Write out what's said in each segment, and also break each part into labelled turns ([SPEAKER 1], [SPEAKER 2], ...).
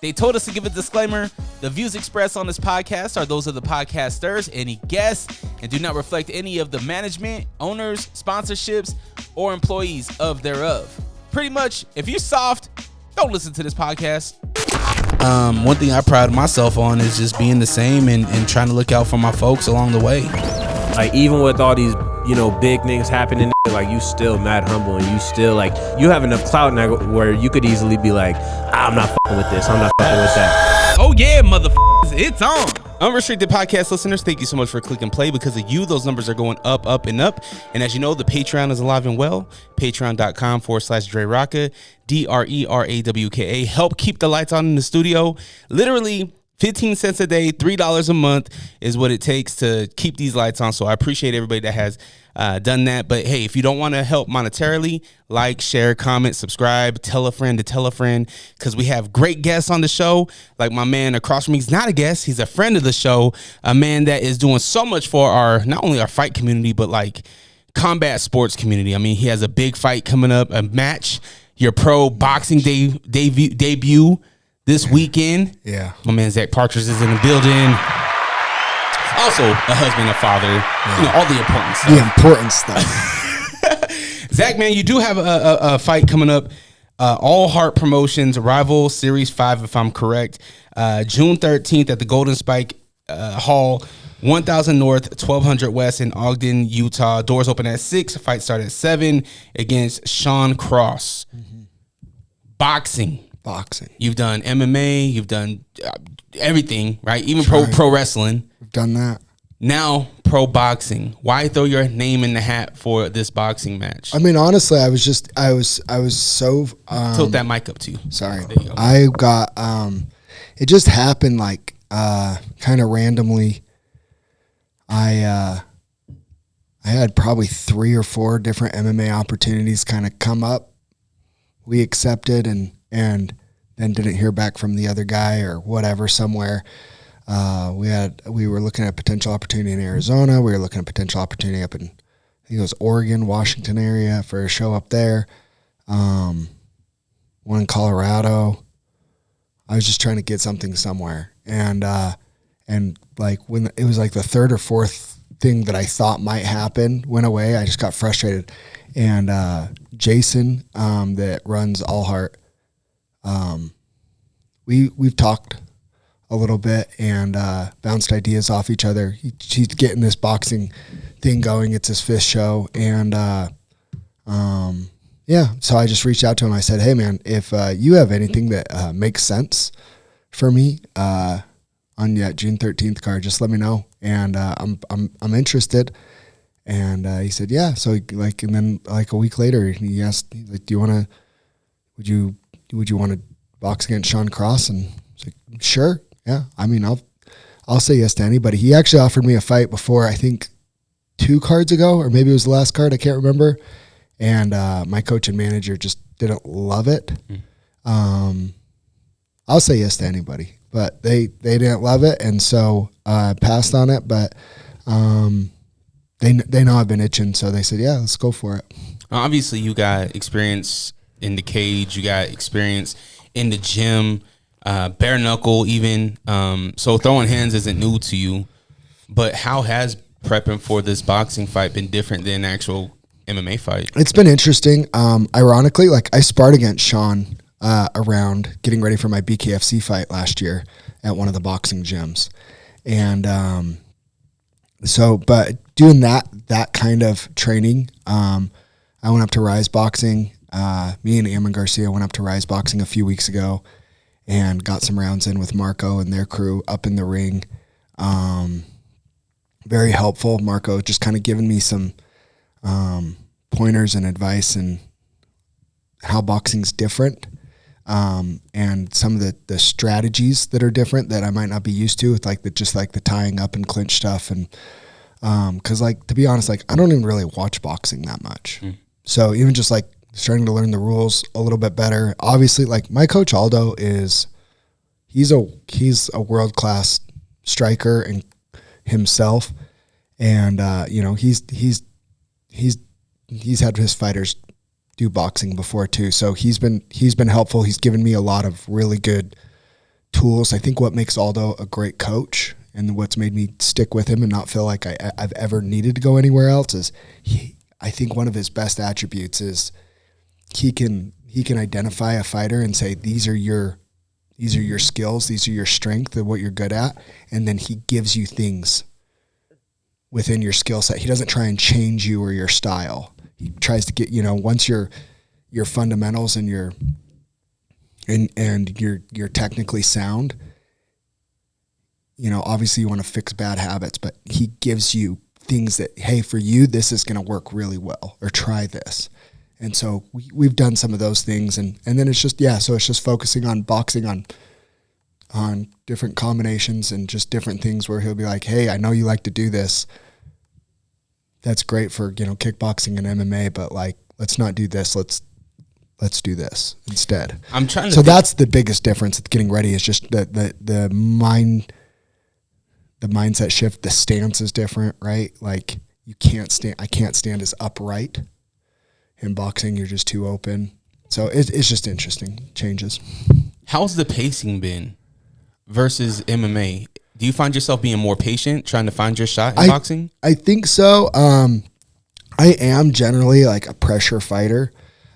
[SPEAKER 1] They told us to give a disclaimer. The views expressed on this podcast are those of the podcasters, any guests, and do not reflect any of the management, owners, sponsorships, or employees of thereof. Pretty much, if you're soft, don't listen to this podcast.
[SPEAKER 2] One thing I pride myself on is just being the same and trying to look out for my folks along the way.
[SPEAKER 3] Like, even with all these, big things happening, like, you still mad humble, and you still, like, you have enough clout now where you could easily be like, I'm not fucking with this, I'm not fucking with that.
[SPEAKER 1] Oh yeah, motherfuckers, it's on. Unrestricted Podcast listeners, thank you so much for clicking play. Because of you, those numbers are going up, up, and up. And as you know, the Patreon is alive and well. Patreon.com/Dre Rawka, DRERAWKA. Help keep the lights on in the studio. Literally 15 cents a day, $3 a month is what it takes to keep these lights on. So I appreciate everybody that has done that. But hey, if you don't want to help monetarily, like, share, comment, subscribe, tell a friend to tell a friend, because we have great guests on the show. Like my man across from me, he's not a guest, he's a friend of the show, a man that is doing so much for our, not only our fight community, but like combat sports community. I mean, he has a big fight coming up, a match, your pro boxing debut this weekend.
[SPEAKER 4] Yeah.
[SPEAKER 1] My man Zack Partridge is in the building. Also a husband, a father, all the important stuff.
[SPEAKER 4] The important stuff.
[SPEAKER 1] Zack, man, you do have a fight coming up. All Heart Promotions, Rival Series 5, if I'm correct. June 13th at the Golden Spike Hall, 1000 North, 1200 West in Ogden, Utah. Doors open at 6. Fight start at 7 against Sean Cross. Mm-hmm. Boxing. You've done MMA. You've done everything, right? Even pro wrestling.
[SPEAKER 4] We've done that.
[SPEAKER 1] Now pro boxing. Why throw your name in the hat for this boxing match?
[SPEAKER 4] I mean, honestly, I was so
[SPEAKER 1] tilt that mic up to you.
[SPEAKER 4] Sorry.
[SPEAKER 1] There you go.
[SPEAKER 4] I got it just happened like kind of randomly. I had probably 3 or 4 different MMA opportunities kind of come up. We accepted and then didn't hear back from the other guy or whatever somewhere. We were looking at a potential opportunity in Arizona. We were looking at a potential opportunity up in, I think it was Oregon, Washington area for a show up there. One in Colorado. I was just trying to get something somewhere. And like when it was like the 3rd or 4th thing that I thought might happen went away, I just got frustrated. And Jason, that runs All Heart, we've talked a little bit and bounced ideas off each other. He's getting this boxing thing going. It's his 5th show. And so I just reached out to him. I said, hey man, if you have anything that makes sense for me on that June 13th card, just let me know. And I'm interested. And he said, yeah. So like, and then like a week later he asked, like, would you want to box against Sean Cross? And I was like, sure. Yeah. I mean, I'll say yes to anybody. He actually offered me a fight before, I think 2 cards ago, or maybe it was the last card. I can't remember. And my coach and manager just didn't love it. I'll say yes to anybody, but they didn't love it. And so I passed on it, but they know I've been itching. So they said, yeah, let's go for it.
[SPEAKER 1] Obviously you got experience in the cage. You got experience in the gym, bare knuckle even. So throwing hands isn't new to you, but how has prepping for this boxing fight been different than actual MMA fight?
[SPEAKER 4] It's been interesting. Ironically, like I sparred against Sean around getting ready for my BKFC fight last year at one of the boxing gyms. And but doing that kind of training, I went up to Rise Boxing. Me and Ammon Garcia went up to Rise Boxing a few weeks ago and got some rounds in with Marco and their crew up in the ring. Very helpful. Marco just kind of giving me some pointers and advice and how boxing's different, and some of the strategies that are different that I might not be used to, with like the tying up and clinch stuff. And because like, to be honest, like I don't even really watch boxing that much. So even just like starting to learn the rules a little bit better. Obviously, like my coach Aldo he's a world-class striker and himself. And he's had his fighters do boxing before too. So he's been helpful. He's given me a lot of really good tools. I think what makes Aldo a great coach and what's made me stick with him and not feel like I've ever needed to go anywhere else is I think one of his best attributes is he can identify a fighter and say, these are your skills, these are your strength and what you're good at. And then he gives you things within your skill set. He doesn't try and change you or your style. He tries to get, once your fundamentals and you're technically sound, obviously you want to fix bad habits, but he gives you things that, hey, for you, this is going to work really well, or try this. And so we've done some of those things. And then it's just, so it's just focusing on boxing on different combinations and just different things where he'll be like, hey, I know you like to do this. That's great for, kickboxing and MMA, but like, let's not do this. Let's do this instead.
[SPEAKER 1] I'm trying to.
[SPEAKER 4] So that's the biggest difference with getting ready is just the mindset shift. The stance is different, right? Like I can't stand as upright. In boxing, you're just too open. So it's just interesting changes.
[SPEAKER 1] How's the pacing been versus MMA? Do you find yourself being more patient, trying to find your shot in boxing?
[SPEAKER 4] I think so. I am generally like a pressure fighter.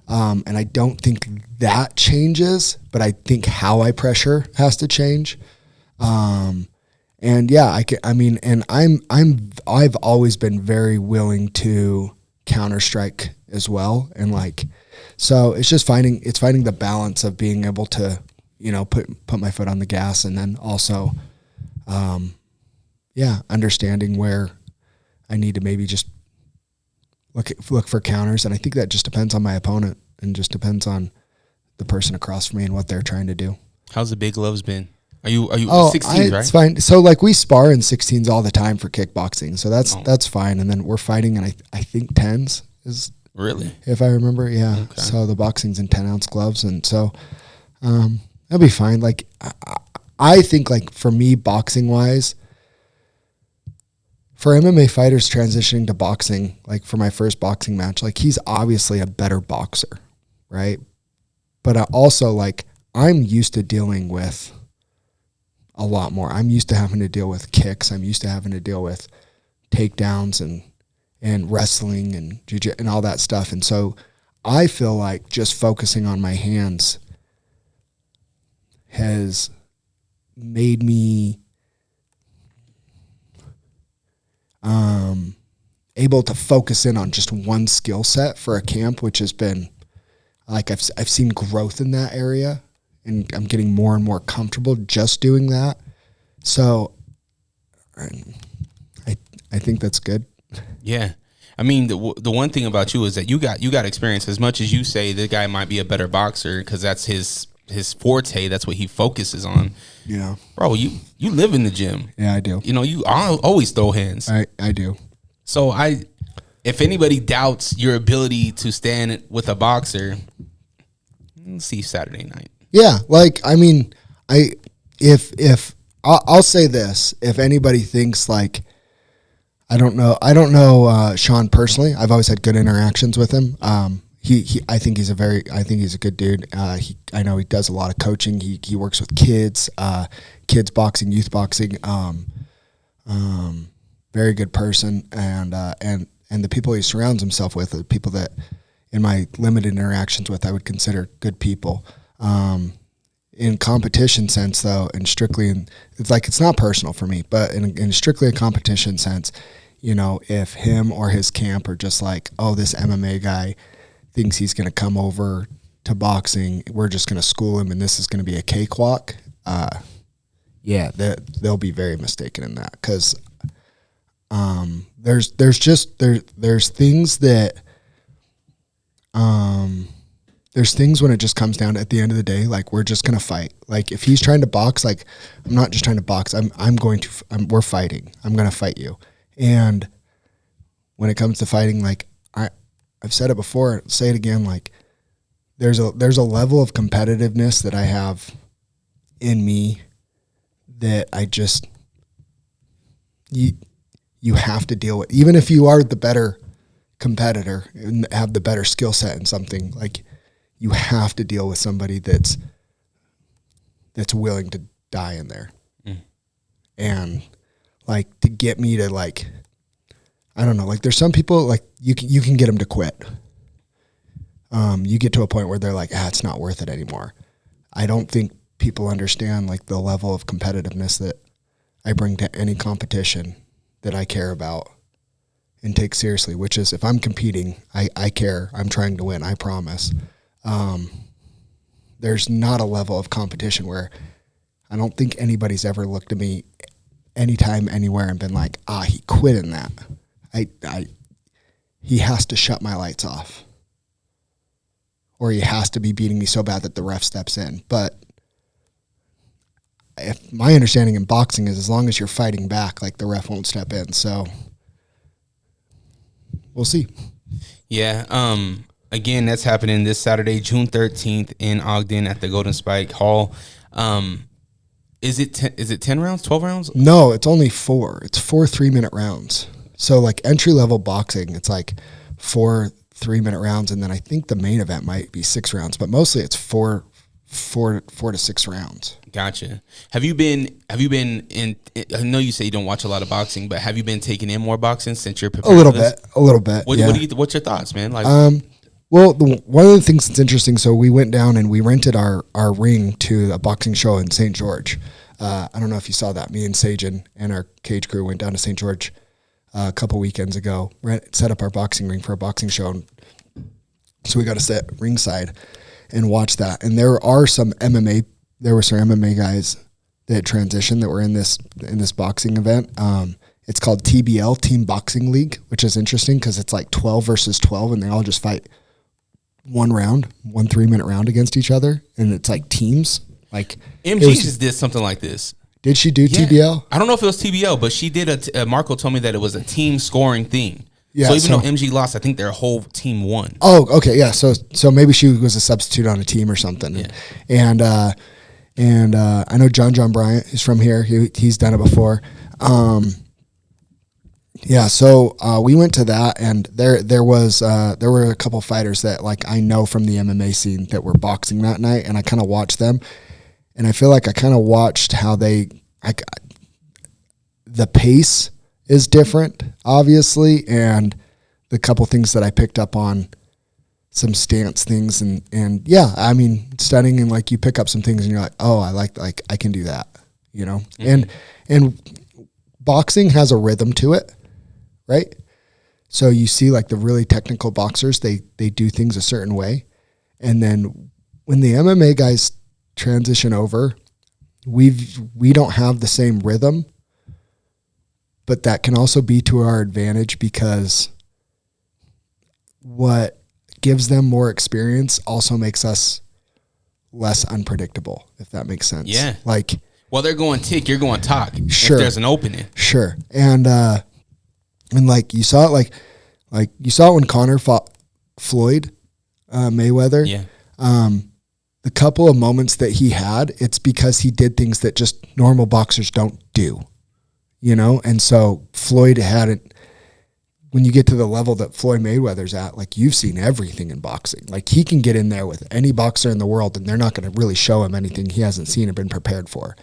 [SPEAKER 4] And I don't think that changes, but I think how I pressure has to change. And yeah, I've always been very willing to counter strike as well. And like, so it's just finding the balance of being able to, put my foot on the gas, and then also, understanding where I need to maybe just look for counters. And I think that just depends on my opponent and just depends on the person across from me and what they're trying to do.
[SPEAKER 1] How's the big gloves been? Are you 16s, right?
[SPEAKER 4] It's fine. So like we spar in 16s all the time for kickboxing. So that's fine. And then we're fighting in I think 10s is
[SPEAKER 1] really,
[SPEAKER 4] if I remember. Yeah. Okay. So the boxing's in 10-ounce gloves. And so that'll be fine. Like I think like for me, boxing wise, for MMA fighters transitioning to boxing, like for my first boxing match, like he's obviously a better boxer, right? But I also like I'm used to dealing with a lot more. I'm used to having to deal with kicks. I'm used to having to deal with takedowns and wrestling and jiu-jitsu and all that stuff. And so I feel like just focusing on my hands has made me able to focus in on just one skill set for a camp, which has been like I've seen growth in that area, and I'm getting more and more comfortable just doing that. So I think that's good.
[SPEAKER 1] Yeah. I mean, the one thing about you is that you got experience. As much as you say the guy might be a better boxer because that's his forte, that's what he focuses on.
[SPEAKER 4] Yeah.
[SPEAKER 1] Bro, you live in the gym.
[SPEAKER 4] Yeah, I do.
[SPEAKER 1] You always throw hands.
[SPEAKER 4] I do.
[SPEAKER 1] So if anybody doubts your ability to stand with a boxer, we'll see Saturday night.
[SPEAKER 4] Yeah, like I mean, if I'll say this, if anybody thinks like I don't know Sean personally. I've always had good interactions with him. I think he's a good dude. I know he does a lot of coaching. He works with kids boxing, youth boxing. Very good person, and the people he surrounds himself with are people that, in my limited interactions with, I would consider good people. In competition sense, though, and strictly it's not personal for me, but in strictly a competition sense, if him or his camp are just like, oh, this MMA guy thinks he's going to come over to boxing, we're just going to school him, and this is going to be a cakewalk. They'll be very mistaken in that, because there's things that there's things when it just comes down to, at the end of the day, like we're just going to fight. Like if he's trying to box, like I'm not just trying to box, we're fighting. I'm going to fight you. And when it comes to fighting, like I've said it before, say it again, like there's a level of competitiveness that I have in me that I just, you have to deal with. Even if you are the better competitor and have the better skill set in something, like you have to deal with somebody that's willing to die in there. And like to get me to like, I don't know, like there's some people like you can get them to quit. You get to a point where they're like, it's not worth it anymore. I don't think people understand like the level of competitiveness that I bring to any competition that I care about and take seriously, which is if I'm competing, I care. I'm trying to win. I promise. There's not a level of competition where I don't think anybody's ever looked at me anytime, anywhere and been like, he quit in that. He has to shut my lights off. Or he has to be beating me so bad that the ref steps in. But if my understanding in boxing is as long as you're fighting back, like the ref won't step in. So we'll see.
[SPEAKER 1] Yeah. Again, that's happening this Saturday, June 13th in Ogden at the Golden Spike Hall. Is it 10 rounds, 12 rounds?
[SPEAKER 4] No, it's only 4. It's 4 3-minute rounds. So like entry-level boxing, it's like 4 3-minute rounds, and then I think the main event might be 6 rounds, but mostly it's 4 to 6 rounds.
[SPEAKER 1] Gotcha. Have you been in, I know you say you don't watch a lot of boxing, but have you been taking in more boxing since you're preparing?
[SPEAKER 4] A little bit.
[SPEAKER 1] What's your thoughts, man? Like,
[SPEAKER 4] well, one of the things that's interesting, so we went down and we rented our ring to a boxing show in St. George. I don't know if you saw that. Me and Sajin and our cage crew went down to St. George a couple weekends ago, set up our boxing ring for a boxing show. So we got to sit ringside and watch that. And there were some MMA guys that transitioned that were in this boxing event. It's called TBL, Team Boxing League, which is interesting because it's like 12 versus 12 and they all just fight one 3-minute round against each other. And it's like teams. Like
[SPEAKER 1] MG just did something like this.
[SPEAKER 4] Did she do TBL?
[SPEAKER 1] I don't know if it was TBL, but she did Marco told me that it was a team scoring thing. Yeah, so even though MG lost, I think their whole team won.
[SPEAKER 4] Oh, okay, yeah. So maybe she was a substitute on a team or something. Yeah. And I know John Bryant is from here. He's done it before. Yeah. So we went to that, and there were a couple fighters that like I know from the MMA scene that were boxing that night, and I kind of watched them, and I feel like I kind of watched how the pace is different, obviously, and the couple things that I picked up on, some stance things, and yeah, I mean, studying and like you pick up some things and you're like, oh, I like I can do that, you know, and boxing has a rhythm to it, right? So you see like the really technical boxers, they do things a certain way, and then when the MMA guys transition over, we don't have the same rhythm. But that can also be to our advantage because what gives them more experience also makes us less unpredictable, if that makes sense.
[SPEAKER 1] Yeah.
[SPEAKER 4] Like,
[SPEAKER 1] well, they're going tick, you're going talk.
[SPEAKER 4] Sure.
[SPEAKER 1] If there's an opening.
[SPEAKER 4] Sure. And like you saw it, like you saw it when Conor fought Floyd Mayweather.
[SPEAKER 1] Yeah.
[SPEAKER 4] The couple of moments that he had, it's because he did things that just normal boxers don't do. You know, and so Floyd had it. When you get to the level that Floyd Mayweather's at, like you've seen everything in boxing. Like he can get in there with any boxer in the world and they're not going to really show him anything he hasn't seen or been prepared for.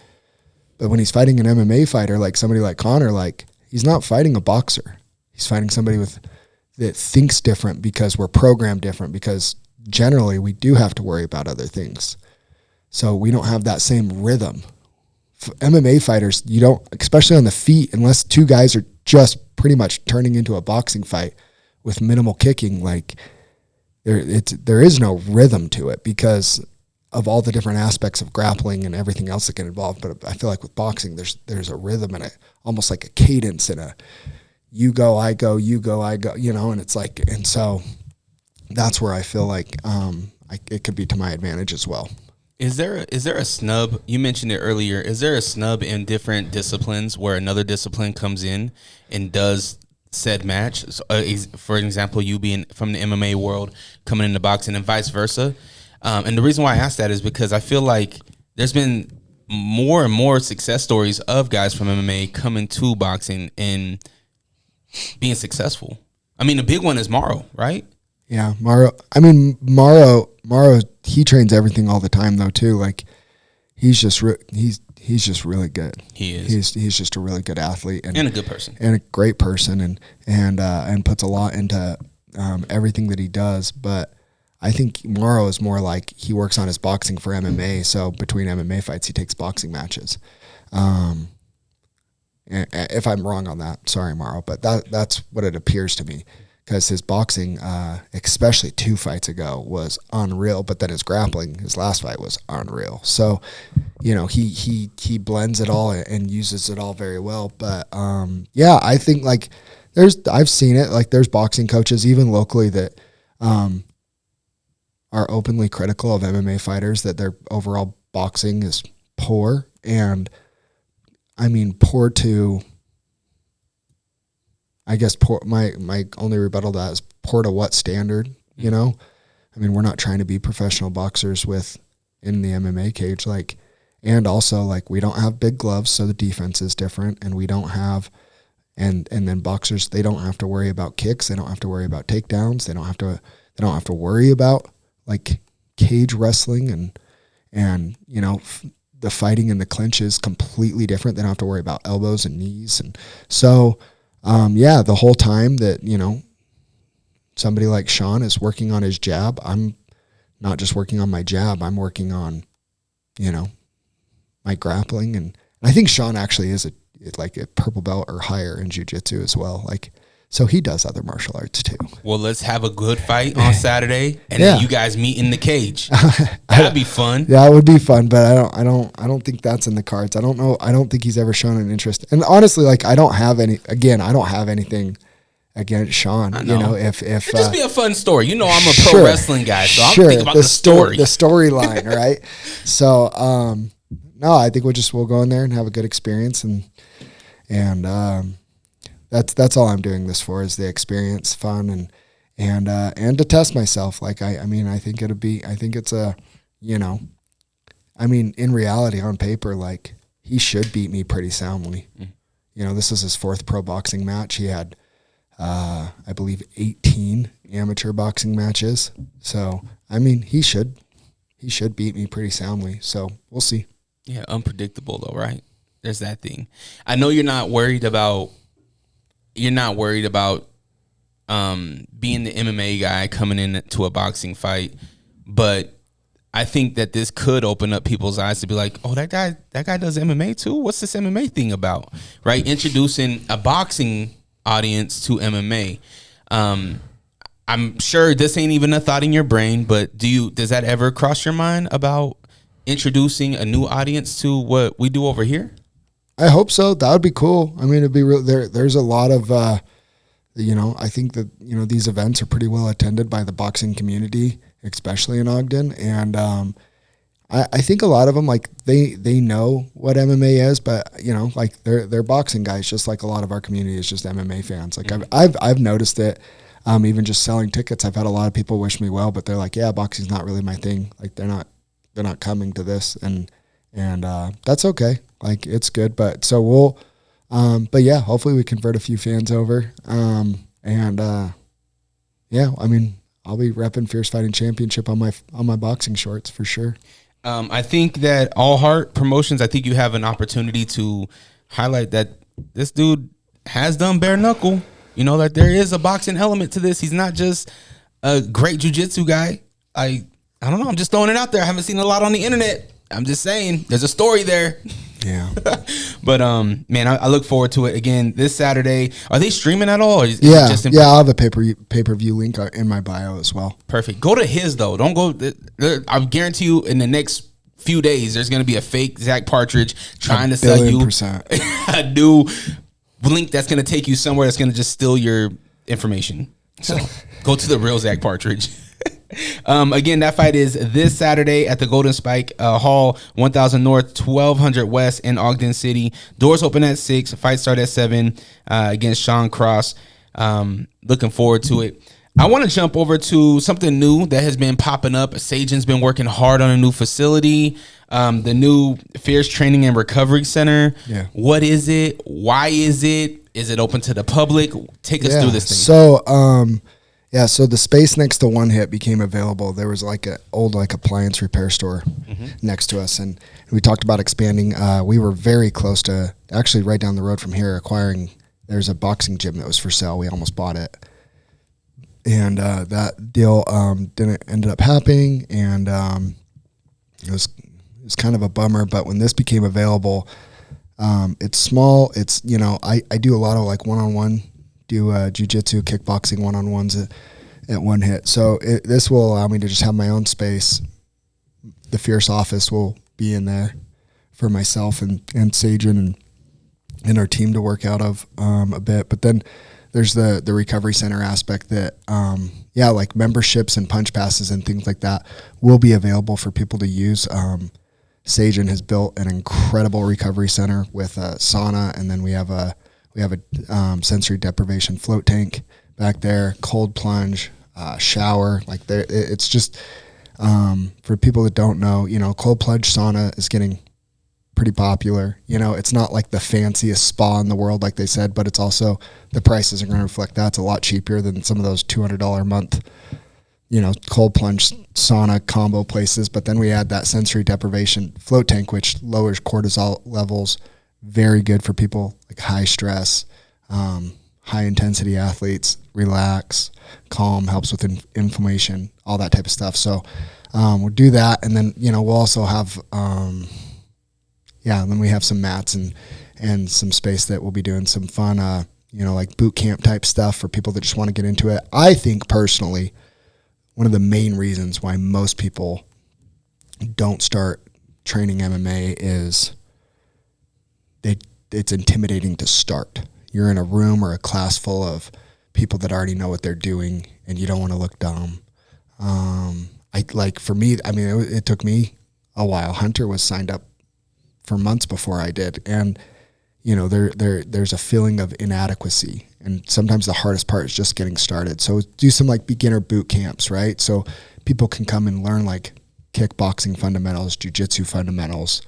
[SPEAKER 4] But when he's fighting an MMA fighter, like somebody like Conor, like he's not fighting a boxer. He's fighting somebody that thinks different because we're programmed different, because generally we do have to worry about other things. So we don't have that same rhythm. MMA fighters, you don't, especially on the feet, unless two guys are just pretty much turning into a boxing fight with minimal kicking, like there is no rhythm to it because of all the different aspects of grappling and everything else that get involved. But I feel like with boxing, there's a rhythm and almost like a cadence and a you go, I go, you go, I go, you know, and it's like, and so that's where I feel like it could be to my advantage as well.
[SPEAKER 1] Is there a snub? You mentioned it earlier. Is there a snub in different disciplines where another discipline comes in and does said match? So, for example, you being from the MMA world coming into boxing and vice versa. And the reason why I ask that is because I feel like there's been more and more success stories of guys from MMA coming to boxing and being successful. I mean, the big one is Morrow, right?
[SPEAKER 4] Yeah, Morrow. I mean, Morrow, he trains everything all the time, though, too. Like, he's just really good.
[SPEAKER 1] He is.
[SPEAKER 4] He's just a really good athlete
[SPEAKER 1] and a good person
[SPEAKER 4] and a great person and puts a lot into everything that he does. But I think Morrow is more like he works on his boxing for MMA. So between MMA fights, he takes boxing matches. If I'm wrong on that, sorry, Morrow, but that's what it appears to me. Because his boxing, especially 2 fights ago, was unreal. But then his grappling, his last fight, was unreal. So, he blends it all and uses it all very well. But I think like I've seen it. Like there's boxing coaches even locally that are openly critical of MMA fighters, that their overall boxing is poor, and I mean poor to. I guess my only rebuttal to that is poor to what standard, I mean, we're not trying to be professional boxers in the MMA cage, and also we don't have big gloves, so the defense is different, and we don't have, and then boxers, they don't have to worry about kicks, they don't have to worry about takedowns, they don't have to worry about cage wrestling and the fighting in the clinch is completely different. They don't have to worry about elbows and knees, and so. The whole time that, somebody like Sean is working on his jab, I'm not just working on my jab, I'm working on, my grappling. And I think Sean actually is a purple belt or higher in jiu-jitsu as well. So he does other martial arts too.
[SPEAKER 1] Well, let's have a good fight on Saturday, and then you guys meet in the cage. That'd be fun.
[SPEAKER 4] Yeah, it would be fun, but I don't think that's in the cards. I don't know. I don't think he's ever shown an interest. And honestly, I don't have anything against Sean. If
[SPEAKER 1] it'd just be a fun story. I'm a pro
[SPEAKER 4] sure,
[SPEAKER 1] wrestling guy, so I'm
[SPEAKER 4] sure,
[SPEAKER 1] thinking about the story,
[SPEAKER 4] the storyline, right? So, no, I think we'll go in there and have a good experience, and that's all I'm doing this for, is the experience, fun, and to test myself. I think it's a, in reality, on paper, he should beat me pretty soundly. This is his 4th pro boxing match. He had, I believe, 18 amateur boxing matches. So, he should beat me pretty soundly. So we'll see.
[SPEAKER 1] Yeah, unpredictable though, right? There's that thing. I know you're not worried about being the MMA guy coming into a boxing fight, but I think that this could open up people's eyes to be like, oh, that guy does MMA too? What's this MMA thing about? Right? Introducing a boxing audience to MMA. I'm sure this ain't even a thought in your brain, but does that ever cross your mind about introducing a new audience to what we do over here?
[SPEAKER 4] I hope so. That would be cool. It'd be real. There's a lot of, I think that, these events are pretty well attended by the boxing community, especially in Ogden. And I think a lot of them, they know what MMA is, but, they're boxing guys, just like a lot of our community is just MMA fans. I've noticed it, even just selling tickets. I've had a lot of people wish me well, but they're like, yeah, boxing's not really my thing. They're not coming to this. And that's okay. It's good, but so we'll, hopefully we convert a few fans over. I'll be repping Fierce Fighting Championship on my boxing shorts for sure.
[SPEAKER 1] I think that All Heart Promotions, I think you have an opportunity to highlight that this dude has done bare knuckle, that there is a boxing element to this. He's not just a great jiu-jitsu guy. I don't know. I'm just throwing it out there. I haven't seen a lot on the internet. I'm just saying there's a story there.
[SPEAKER 4] Yeah.
[SPEAKER 1] But man, I look forward to it again this Saturday. Are they streaming at all? Or is
[SPEAKER 4] yeah.
[SPEAKER 1] It just
[SPEAKER 4] I'll have a pay-per-view link in my bio as well.
[SPEAKER 1] Perfect. Go to his though. Don't go. I guarantee you in the next few days, there's going to be a fake Zack Partridge trying to sell you a new link that's going to take you somewhere that's going to just steal your information. So go to the real Zack Partridge. Again, that fight is this Saturday at the Golden Spike Hall, 1000 North, 1200 West in Ogden City. Doors open at 6. Fight start at 7 against Sean Cross. Looking forward to it. I want to jump over to something new that has been popping up. Sajan's been working hard on a new facility, the new Fierce Training and Recovery Center.
[SPEAKER 4] Yeah.
[SPEAKER 1] What is it? Why is it? Is it open to the public? Take us through this thing.
[SPEAKER 4] So, Yeah, so the space next to One Hit became available. There was like an old appliance repair store next to us, and we talked about expanding. We were very close to, actually right down the road from here, acquiring. There's a boxing gym that was for sale. We almost bought it, and that deal ended up happening, and it was kind of a bummer. But when this became available, it's small. It's I do a lot of like one-on-one. Do jiu-jitsu, kickboxing one-on-ones at One Hit. So this will allow me to just have my own space. The Fierce office will be in there for myself and Sagen and our team to work out of a bit. But then there's the recovery center aspect that, like memberships and punch passes and things like that will be available for people to use. Sagen has built an incredible recovery center with a sauna, and then we have a sensory deprivation float tank back there, cold plunge, shower. Like it's just for people that don't know, cold plunge sauna is getting pretty popular. It's not like the fanciest spa in the world, like they said, but it's also the prices are going to reflect that. It's a lot cheaper than some of those $200 a month, cold plunge sauna combo places. But then we add that sensory deprivation float tank, which lowers cortisol levels. Very good for people like high stress, high intensity athletes, relax, calm, helps with inflammation, all that type of stuff. So we'll do that. And then, we'll also have, and then we have some mats and some space that we'll be doing some fun, like boot camp type stuff for people that just want to get into it. I think personally, one of the main reasons why most people don't start training MMA is it's intimidating to start. You're in a room or a class full of people that already know what they're doing, and you don't want to look dumb. For me, it took me a while. Hunter was signed up for months before I did, and there's a feeling of inadequacy, and sometimes the hardest part is just getting started. So do some like beginner boot camps, right? So people can come and learn like kickboxing fundamentals, jiu-jitsu fundamentals.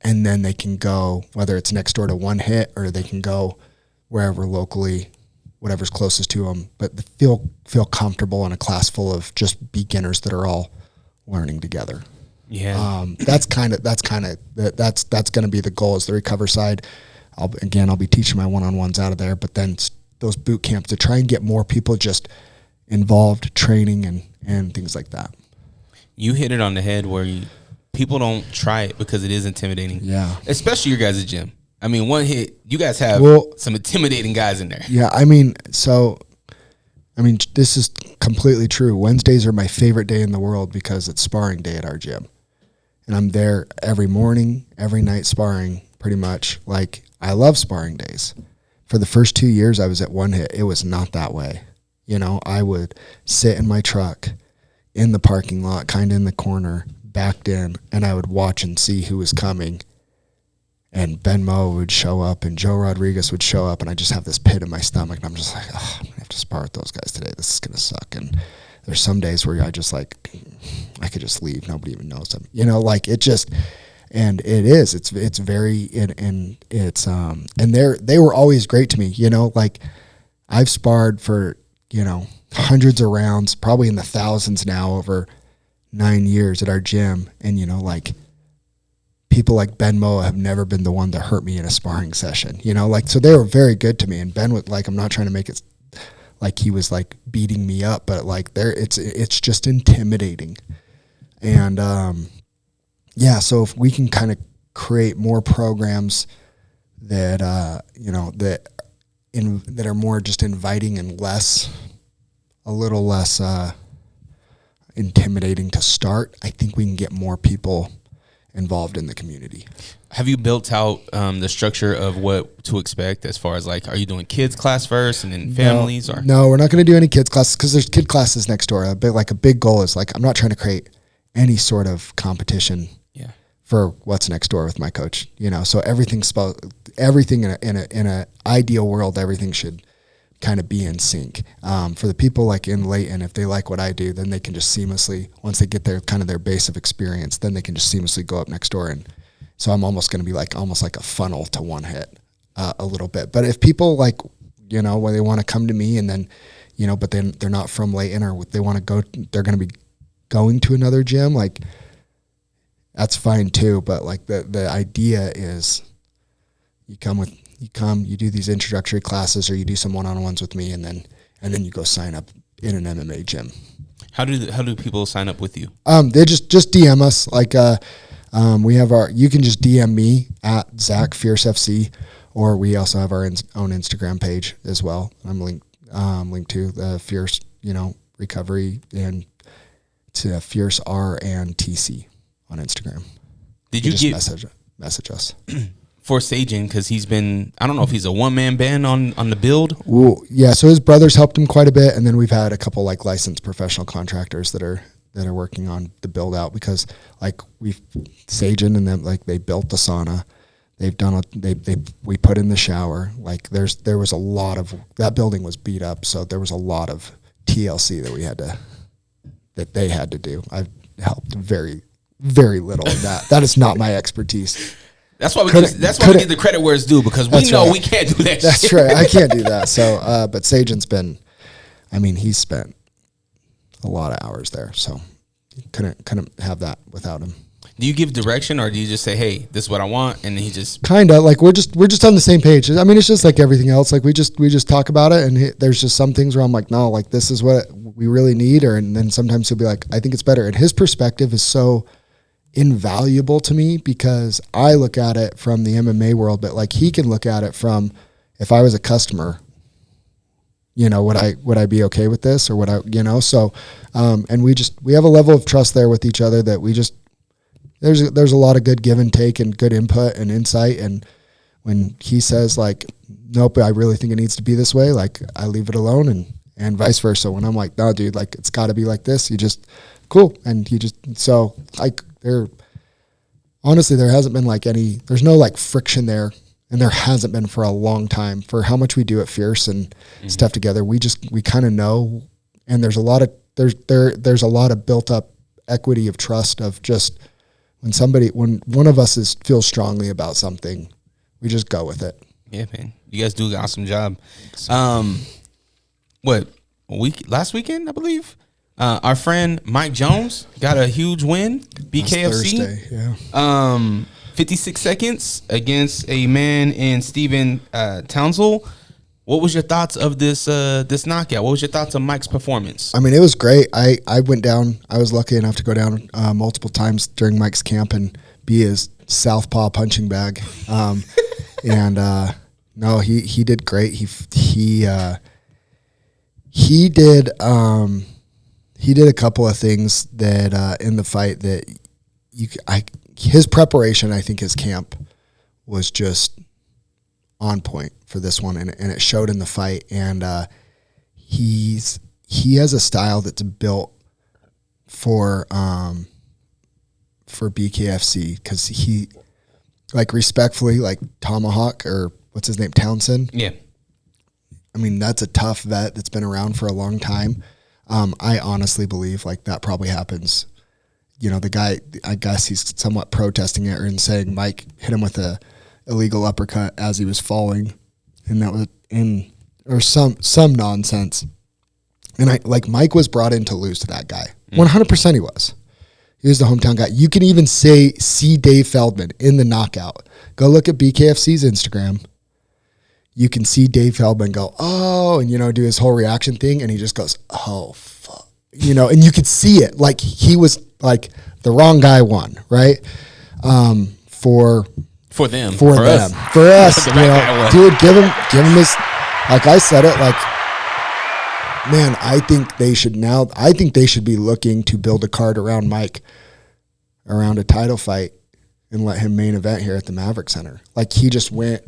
[SPEAKER 4] And then they can go, whether it's next door to One Hit or they can go wherever locally, whatever's closest to them, but feel comfortable in a class full of just beginners that are all learning together.
[SPEAKER 1] Yeah.
[SPEAKER 4] That's going to be the goal, is the recover side. I'll be teaching my one-on-ones out of there, but then those boot camps to try and get more people just involved, training and things like that.
[SPEAKER 1] You hit it on the head where people don't try it because it is intimidating.
[SPEAKER 4] Yeah.
[SPEAKER 1] Especially your guys' gym. One Hit, you guys have some intimidating guys in there.
[SPEAKER 4] Yeah, this is completely true. Wednesdays are my favorite day in the world because it's sparring day at our gym. And I'm there every morning, every night sparring, pretty much. Like, I love sparring days. For the first 2 years I was at One Hit, it was not that way. I would sit in my truck in the parking lot, kind of in the corner, backed in, and I would watch and see who was coming, and Ben Mo would show up and Joe Rodriguez would show up, and I just have this pit in my stomach, and I'm just like, I'm gonna have to spar with those guys today. This is gonna suck. And there's some days where I just like, I could just leave, nobody even knows them, it just, and it is, it's very, and it's and they were always great to me. I've sparred for hundreds of rounds, probably in the thousands now, over 9 years at our gym, and people like Ben Moa have never been the one to hurt me in a sparring session, so they were very good to me. And Ben would, I'm not trying to make it like he was like beating me up, but it's just intimidating. And so if we can kind of create more programs that that are more just inviting and a little less intimidating to start, I think we can get more people involved in the community.
[SPEAKER 1] Have you built out the structure of what to expect as far as are you doing kids class first and then families?
[SPEAKER 4] No, we're not going to do any kids classes because there's kid classes next door. A big goal is I'm not trying to create any sort of competition for what's next door with my coach. So everything in an ideal world, everything should kind of be in sync. For the people in Layton, if they like what I do, then they can just seamlessly, once they get their kind of their base of experience, then they can just seamlessly go up next door. And so I'm almost going to be almost like a funnel to One Hit a little bit. But if people when they want to come to me and then, but then they're not from Layton, or they want to go, they're going to be going to another gym. Like, that's fine too. But like the idea is you do these introductory classes, or you do some one-on-ones with me, and then you go sign up in an MMA gym.
[SPEAKER 1] How do people sign up with you?
[SPEAKER 4] They just DM us. Like, we have you can just DM me at Zack Fierce FC, or we also have our own Instagram page as well. I'm linked to the Fierce, recovery, and to Fierce R and TC on Instagram.
[SPEAKER 1] Did you
[SPEAKER 4] just message us?
[SPEAKER 1] For Sajin, because he's been, I don't know if he's a one-man band on the build.
[SPEAKER 4] Ooh, yeah, so his brothers helped him quite a bit, and then we've had a couple like licensed professional contractors that are working on the build out, because like Sajin and them, like, they built the sauna, they've done we put in the shower. Like, there was a lot of, that building was beat up, so there was a lot of TLC that they had to do. I've helped very, very little of that. That is not my expertise.
[SPEAKER 1] That's why we give the credit where it's due, because we know we can't do that.
[SPEAKER 4] That's
[SPEAKER 1] shit.
[SPEAKER 4] right. I can't do that. So, but Sajin's he's spent a lot of hours there, so couldn't have that without him.
[SPEAKER 1] Do you give direction, or do you just say, "Hey, this is what I want," and he just
[SPEAKER 4] kind of like we're just on the same page? I mean, it's just like everything else. Like we just talk about it, and there's just some things where I'm like, no, like this is what we really need, and then sometimes he'll be like, I think it's better, and his perspective is so invaluable to me, because I look at it from the MMA world, but like he can look at it from, if I was a customer, would I be okay with this, or would I, so, and we have a level of trust there with each other that there's a lot of good give and take and good input and insight. And when he says like, nope, I really think it needs to be this way, like I leave it alone, and vice versa. When I'm like, no, dude, like it's gotta be like this, cool. And so like, honestly, there hasn't been like there's no like friction there, and there hasn't been for a long time. For how much we do at Fierce and stuff together, we kind of know, and there's a lot of built up equity of trust of just when one of us feels strongly about something, we just go with it.
[SPEAKER 1] Yeah, man, you guys do an awesome job. Last weekend, I believe. Our friend Mike Jones got a huge win, BKFC.
[SPEAKER 4] Thursday, yeah.
[SPEAKER 1] 56 seconds against a man in Steven Townsville. What was your thoughts of this knockout? What was your thoughts of Mike's performance?
[SPEAKER 4] I mean, it was great. I went down. I was lucky enough to go down multiple times during Mike's camp and be his southpaw punching bag. No, he did great. He did a couple of things that in the fight that his preparation, I think his camp was just on point for this one, and it showed in the fight. And he has a style that's built for BKFC, because he, like, respectfully, like Tomahawk, or what's his name, Townsend.
[SPEAKER 1] Yeah,
[SPEAKER 4] I mean, that's a tough vet that's been around for a long time. I honestly believe like that probably happens. The guy, I guess he's somewhat protesting it and saying Mike hit him with a illegal uppercut as he was falling, and that was some nonsense. And Mike was brought in to lose to that guy. 100% he was. He was the hometown guy. You can even see Dave Feldman in the knockout. Go look at BKFC's Instagram. You can see Dave Feldman go, oh, and, do his whole reaction thing. And he just goes, oh, fuck, and you could see it. Like, he was like, the wrong guy won, right? For
[SPEAKER 1] them.
[SPEAKER 4] For us, dude, give him his, like I said it, like, man, I think they should be looking to build a card around Mike, around a title fight, and let him main event here at the Maverick Center. Like, he just went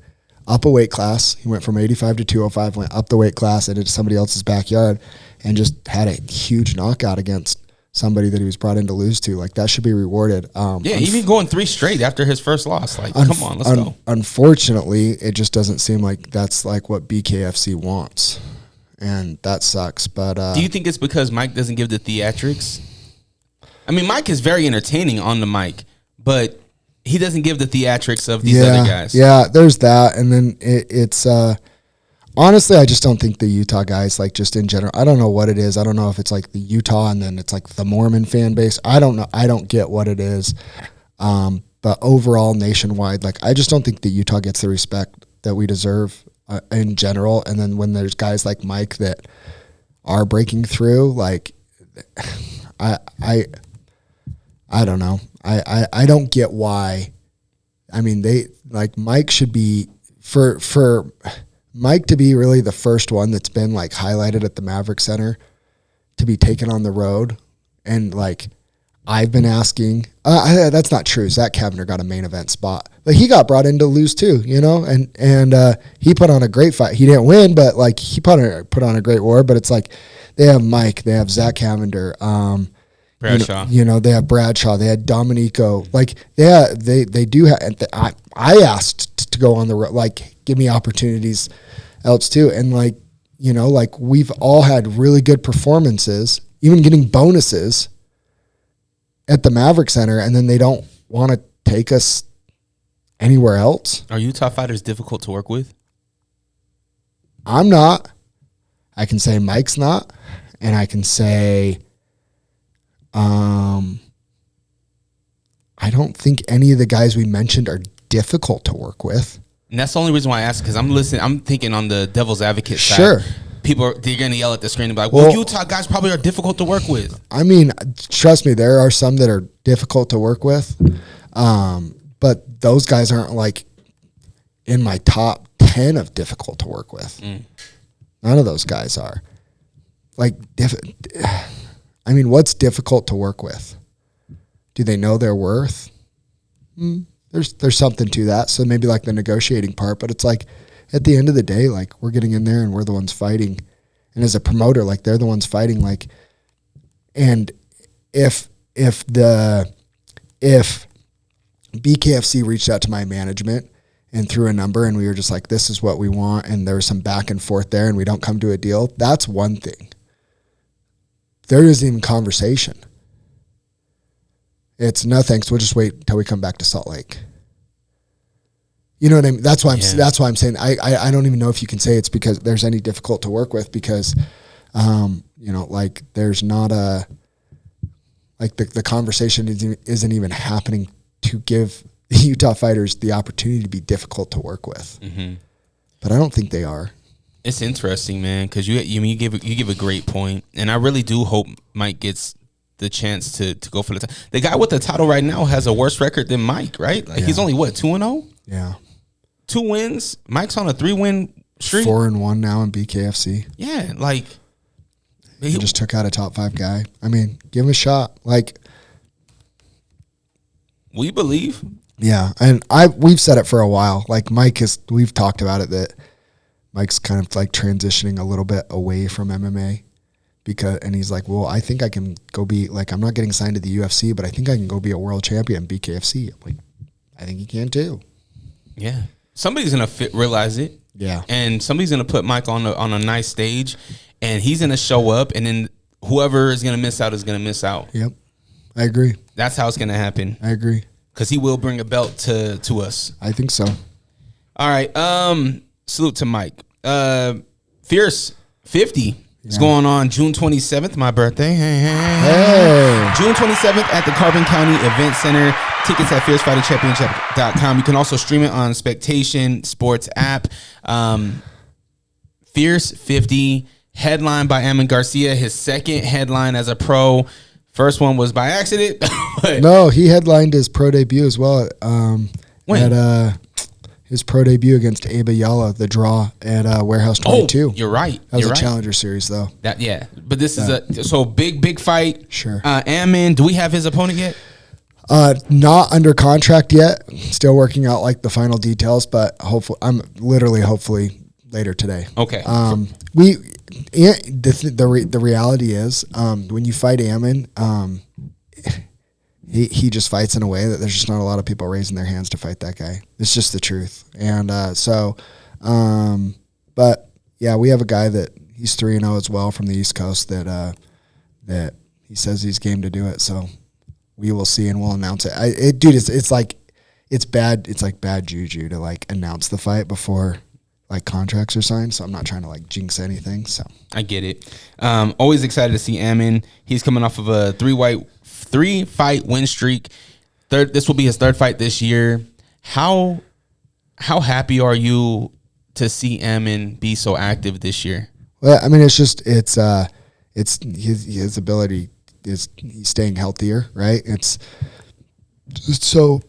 [SPEAKER 4] up a weight class. He went from 85 to 205, went up the weight class into somebody else's backyard, and just had a huge knockout against somebody that he was brought in to lose to. Like, that should be rewarded.
[SPEAKER 1] Even going 3 straight after his first loss. Like, come on, let's go.
[SPEAKER 4] Unfortunately, it just doesn't seem like that's like what BKFC wants, and that sucks. But
[SPEAKER 1] do you think it's because Mike doesn't give the theatrics? I mean, Mike is very entertaining on the mic, but he doesn't give the theatrics of these other guys.
[SPEAKER 4] Yeah, there's that. And then it's honestly, I just don't think the Utah guys, like, just in general, I don't know what it is. I don't know if it's like the Utah and then it's like the Mormon fan base. I don't know. I don't get what it is. But overall, nationwide, like, I just don't think that Utah gets the respect that we deserve in general. And then when there's guys like Mike that are breaking through, like, I don't know. I don't get why. I mean, Mike should be, for Mike to be really the first one that's been, like, highlighted at the Maverick Center to be taken on the road. And, like, I've been asking, that's not true. Zach Cavender got a main event spot, but he got brought in to lose too, you know, and he put on a great fight. He didn't win, but, like, he put on a great war. But it's like, they have Mike, they have Zach Cavender,
[SPEAKER 1] Bradshaw.
[SPEAKER 4] You know, they have Bradshaw, they had Dominico. Like, they do have. I asked to go on the road, like, give me opportunities else too, and, like, you know, like, we've all had really good performances, even getting bonuses at the Maverick Center, and then they don't want to take us anywhere else.
[SPEAKER 1] Are Utah fighters difficult to work with?
[SPEAKER 4] I'm not. I can say Mike's not, and I can say, I don't think any of the guys we mentioned are difficult to work with.
[SPEAKER 1] And that's the only reason why I asked, because I'm thinking on the devil's advocate side.
[SPEAKER 4] Sure.
[SPEAKER 1] They're going to yell at the screen and be like, well, Utah guys probably are difficult to work with.
[SPEAKER 4] I mean, trust me, there are some that are difficult to work with. But those guys aren't, like, in my top 10 of difficult to work with. None of those guys are. Like, I mean, what's difficult to work with? Do they know their worth? There's something to that. So maybe, like, the negotiating part, but it's like, at the end of the day, like, we're getting in there and we're the ones fighting. And as a promoter, like, they're the ones fighting. Like, and if BKFC reached out to my management and threw a number and we were just like, this is what we want, and there was some back and forth there and we don't come to a deal, that's one thing. There isn't even conversation. It's no thanks. We'll just wait until we come back to Salt Lake. You know what I mean? That's why I'm saying I don't even know if you can say it's because there's any difficult to work with, because you know, like, there's not a, like, the conversation isn't even happening to give the Utah fighters the opportunity to be difficult to work with. But I don't think they are.
[SPEAKER 1] It's interesting, man, because you give a great point, and I really do hope Mike gets the chance to go for the title. The guy with the title right now has a worse record than Mike, right? Like, he's only, what, 2-0?
[SPEAKER 4] Yeah.
[SPEAKER 1] 2 wins. Mike's on a 3-win streak.
[SPEAKER 4] 4-1 now in BKFC.
[SPEAKER 1] Yeah, like,
[SPEAKER 4] he just took out a top 5 guy. I mean, give him a shot. Like,
[SPEAKER 1] we believe.
[SPEAKER 4] Yeah, and we've said it for a while. Like, we've talked about it, that Mike's kind of, like, transitioning a little bit away from MMA, and he's like, well, I think I can go be, like, I'm not getting signed to the UFC, but I think I can go be a world champion in BKFC. I'm like, I think he can too.
[SPEAKER 1] Yeah. Somebody's going to realize it.
[SPEAKER 4] Yeah.
[SPEAKER 1] And somebody's going to put Mike on a nice stage, and he's going to show up, and then whoever is going to miss out is going to miss out.
[SPEAKER 4] Yep. I agree.
[SPEAKER 1] That's how it's going to happen.
[SPEAKER 4] I agree.
[SPEAKER 1] Because he will bring a belt to us.
[SPEAKER 4] I think so.
[SPEAKER 1] All right. Salute to Mike. Fierce 50 is going on June 27th, my birthday. Hey. June 27th at the Carbon County Event Center. Tickets at fiercefightingchampionship.com. You can also stream it on Spectation Sports app. Fierce 50, headlined by Amin Garcia, his second headline as a pro. First one was by accident.
[SPEAKER 4] No, he headlined his pro debut as well.
[SPEAKER 1] When?
[SPEAKER 4] At his pro debut against Aba Yala, the draw at Warehouse 22.
[SPEAKER 1] Oh, you're right.
[SPEAKER 4] That was a Challenger Series, though.
[SPEAKER 1] But this is a big fight.
[SPEAKER 4] Sure.
[SPEAKER 1] Amin, do we have his opponent yet?
[SPEAKER 4] Not under contract yet. Still working out, like, the final details, but hopefully later today.
[SPEAKER 1] Okay.
[SPEAKER 4] The reality is, when you fight Amin, he just fights in a way that there's just not a lot of people raising their hands to fight that guy. It's just the truth. And but yeah, we have a guy that he's 3-0 as well from the East Coast that he says he's game to do it. So we will see, and we'll announce it. It's like bad juju to, like, announce the fight before. like contracts are signed, so I'm not trying to like jinx anything. So
[SPEAKER 1] I get it. Always excited to see Ammon. He's coming off of a 3-fight win streak. This will be his third fight this year. How happy are you to see Ammon be so active this year?
[SPEAKER 4] Well, I mean, it's his ability is he's staying healthier, right? It's so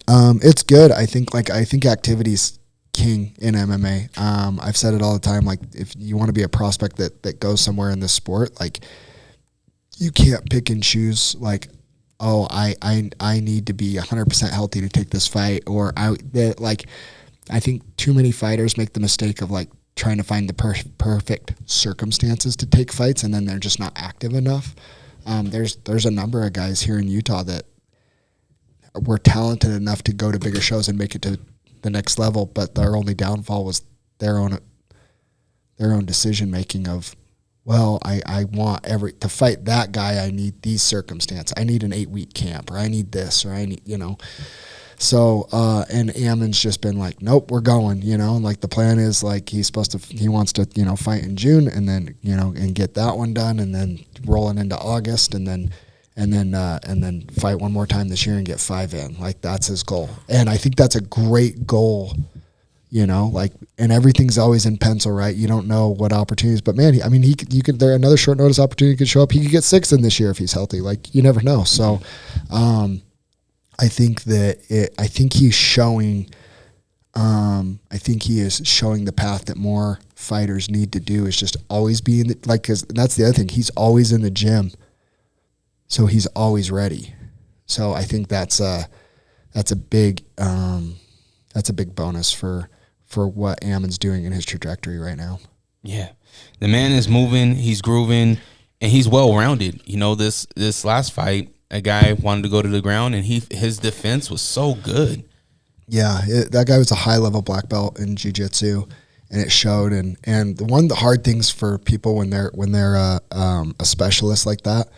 [SPEAKER 4] it's good. I think activity's king in MMA. I've said it all the time. Like, if you want to be a prospect that goes somewhere in this sport, like, you can't pick and choose. Like, oh, I need to be 100% healthy to take this fight, or I think too many fighters make the mistake of like trying to find the perfect circumstances to take fights, and then they're just not active enough. There's a number of guys here in Utah that were talented enough to go to bigger shows and make it to the next level, but their only downfall was their own decision making of, well, I want to fight that guy, I need these circumstances. I need an 8-week camp, or I need this, or I need, So, and Ammon's just been like, nope, we're going, and like the plan is like he wants to, fight in June, and then, and get that one done, and then rolling into August, and then fight one more time this year and get 5 in. Like, that's his goal. And I think that's a great goal, like, and everything's always in pencil, right? You don't know what opportunities, but man, there another short notice opportunity could show up. He could get 6 in this year if he's healthy. Like, you never know. So, I think he's showing, I think he is showing the path that more fighters need to do, is just always be in because that's the other thing. He's always in the gym. So he's always ready. So I think that's a big bonus for what Ammon's doing in his trajectory right now.
[SPEAKER 1] Yeah, the man is moving, he's grooving, and he's well rounded. This last fight, a guy wanted to go to the ground, and his defense was so good.
[SPEAKER 4] Yeah, that guy was a high level black belt in jiu-jitsu, and it showed. And the hard things for people when they're a specialist like that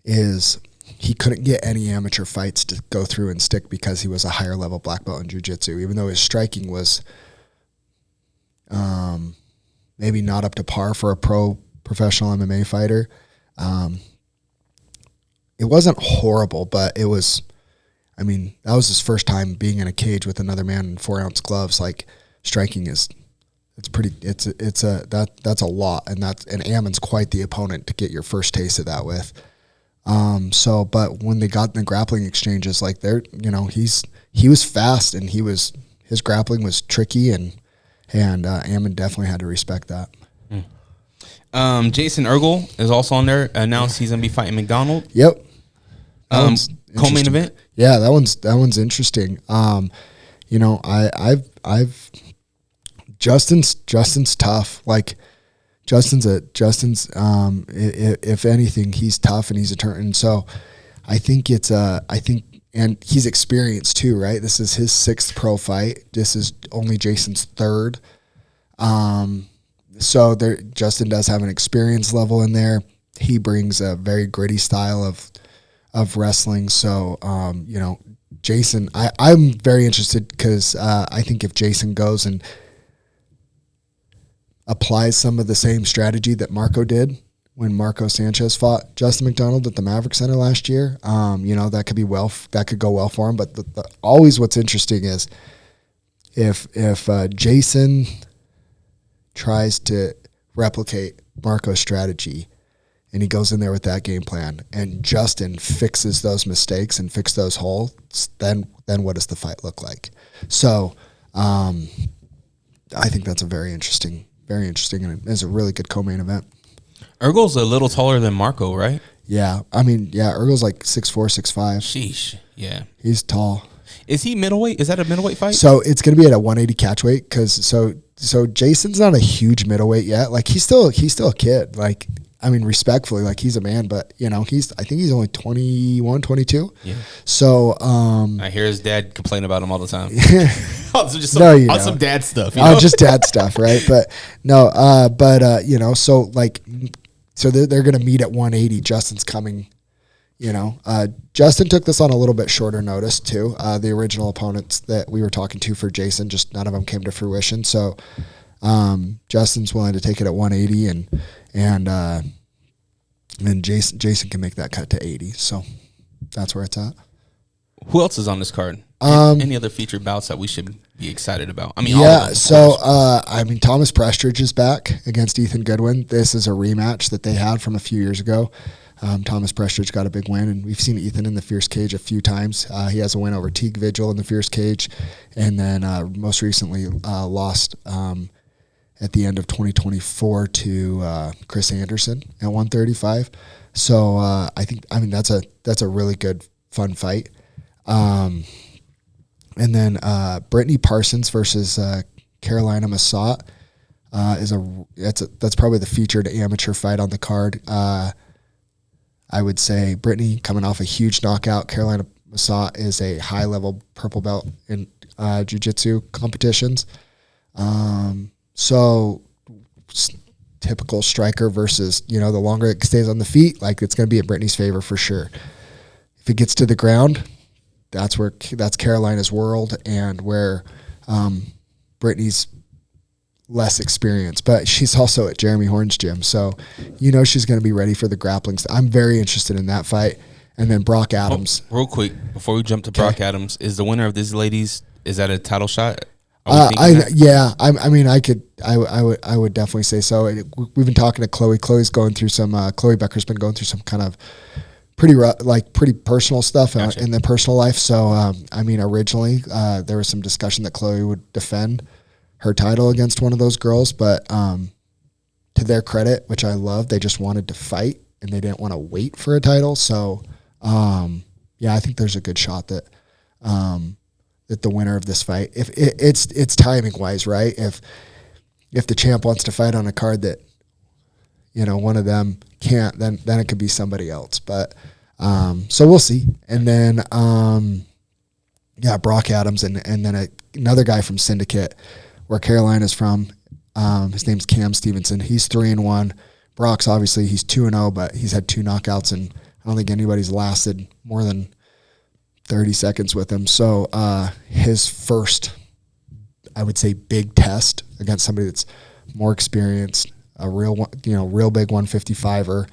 [SPEAKER 4] is he couldn't get any amateur fights to go through and stick because he was a higher level black belt in jiu-jitsu, even though his striking was maybe not up to par for a professional MMA fighter. It wasn't horrible, but it was, that was his first time being in a cage with another man in 4-ounce gloves. Like, striking that's a lot. And Ammon's quite the opponent to get your first taste of that with. But when they got in the grappling exchanges, like he was fast, and his grappling was tricky, and Ammon definitely had to respect that.
[SPEAKER 1] Jason Ergel is also on there. Announced he's gonna be fighting McDonald.
[SPEAKER 4] Yep.
[SPEAKER 1] Co-main event.
[SPEAKER 4] Yeah, that one's interesting. Justin's tough. Like, if anything, he's tough, and he's a turn. And so I think and he's experienced too, right? This is his 6th pro fight. This is only Jason's 3rd. So Justin does have an experience level in there. He brings a very gritty style of wrestling. So, Jason, I'm very interested because I think if Jason goes and applies some of the same strategy that Marco did when Marco Sanchez fought Justin McDonald at the Maverick Center last year, that could go well for him. But always what's interesting is if Jason tries to replicate Marco's strategy, and he goes in there with that game plan, and Justin fixes those mistakes and fix those holes, then what does the fight look like? So I think that's a very interesting, and it's a really good co-main event.
[SPEAKER 1] Ergel's a little taller than Marco, right?
[SPEAKER 4] Yeah. Ergel's like 6'4", 6'5".
[SPEAKER 1] Sheesh. Yeah.
[SPEAKER 4] He's tall.
[SPEAKER 1] Is he middleweight? Is that a middleweight fight?
[SPEAKER 4] So it's going to be at a 180 catch weight, because so Jason's not a huge middleweight yet. Like, he's still a kid. Like, respectfully, like, he's a man, but I think he's only 21, 22.
[SPEAKER 1] Yeah.
[SPEAKER 4] So
[SPEAKER 1] I hear his dad complain about him all the time. Some dad stuff.
[SPEAKER 4] Just dad stuff, right? But no, so they're going to meet at 180. Justin's coming, Justin took this on a little bit shorter notice too. The original opponents that we were talking to for Jason, just none of them came to fruition. So Justin's willing to take it at 180, and Jason can make that cut to 80. So that's where it's at.
[SPEAKER 1] Who else is on this card? Any other featured bouts that we should be excited about? I mean,
[SPEAKER 4] Thomas Prestridge is back against Ethan Goodwin. This is a rematch that they had from a few years ago. Thomas Prestridge got a big win, and we've seen Ethan in the Fierce Cage a few times. He has a win over Teague Vigil in the Fierce Cage, and then most recently lost at the end of 2024 to Chris Anderson at 135. So that's a really good, fun fight. And then Brittany Parsons versus Carolina Massat that's probably the featured amateur fight on the card. I would say Brittany coming off a huge knockout. Carolina Massat is a high-level purple belt in jiu-jitsu competitions. So typical striker versus, the longer it stays on the feet, like it's going to be in Brittany's favor for sure. If it gets to the ground, that's Carolina's world, and where Brittany's less experienced, but she's also at Jeremy Horn's gym, so she's going to be ready for the grappling. I'm very interested in that fight. And then Brock Adams.
[SPEAKER 1] Real quick, before we jump to Brock Adams, is the winner of these ladies, is that a title shot?
[SPEAKER 4] I would definitely say so. We've been talking to Chloe. Chloe Becker's been going through some kind of pretty personal stuff in their personal life. So, originally there was some discussion that Chloe would defend her title against one of those girls, but to their credit, which I love, they just wanted to fight and they didn't want to wait for a title. So, I think there's a good shot that that the winner of this fight, if it's timing wise, right? If the champ wants to fight on a card that one of them can't, then it could be somebody else. But so we'll see. And then Brock Adams and then another guy from Syndicate, where Carolina's from. His name's Cam Stevenson. He's 3-1. Brock's obviously he's 2-0, but he's had 2 knockouts, and I don't think anybody's lasted more than 30 seconds with him. So his first, I would say, big test against somebody that's more experienced, a real big 155er.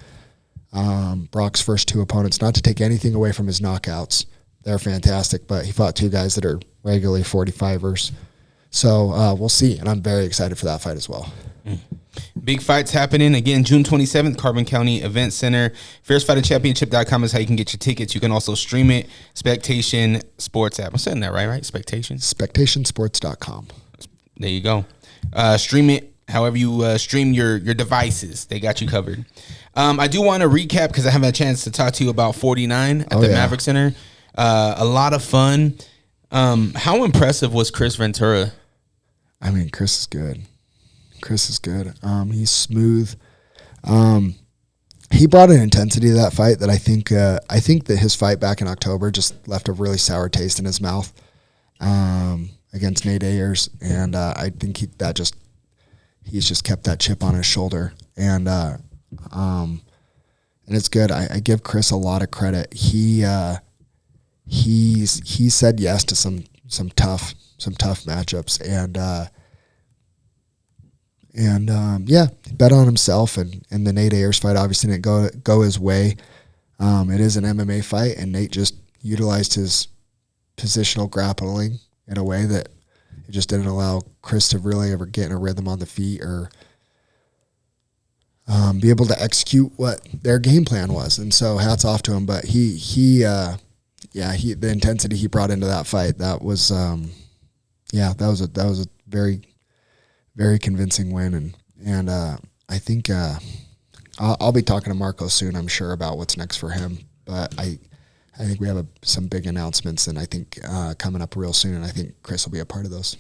[SPEAKER 4] Brock's first 2 opponents, not to take anything away from his knockouts, they're fantastic, but he fought 2 guys that are regularly 45ers. So we'll see, and I'm very excited for that fight as well.
[SPEAKER 1] Big fights happening again June 27th, Carbon County Event Center. FierceFightingChampionship.com is how you can get your tickets. You can also stream it. Spectation Sports app. I'm saying that right? Spectation?
[SPEAKER 4] SpectationSports.com.
[SPEAKER 1] There you go. Stream it however you stream your devices. They got you covered. I do want to recap because I haven't had a chance to talk to you about 49 at the Maverick Center. A lot of fun. How impressive was Chris Ventura?
[SPEAKER 4] I mean, Chris is good. He's smooth. He brought an intensity to that fight that I think that his fight back in October just left a really sour taste in his mouth against Nate Ayers, and I think he's just kept that chip on his shoulder, and it's good. I give Chris a lot of credit. He said yes to some tough matchups, bet on himself, and the Nate Ayers fight obviously didn't go his way. It is an MMA fight, and Nate just utilized his positional grappling in a way that it just didn't allow Chris to really ever get in a rhythm on the feet or be able to execute what their game plan was. And so hats off to him. But the intensity he brought into that fight, that was a very, very convincing win. And I think I'll be talking to Marco soon, I'm sure, about what's next for him. But I think we have some big announcements, and I think coming up real soon, and I think Chris will be a part of those.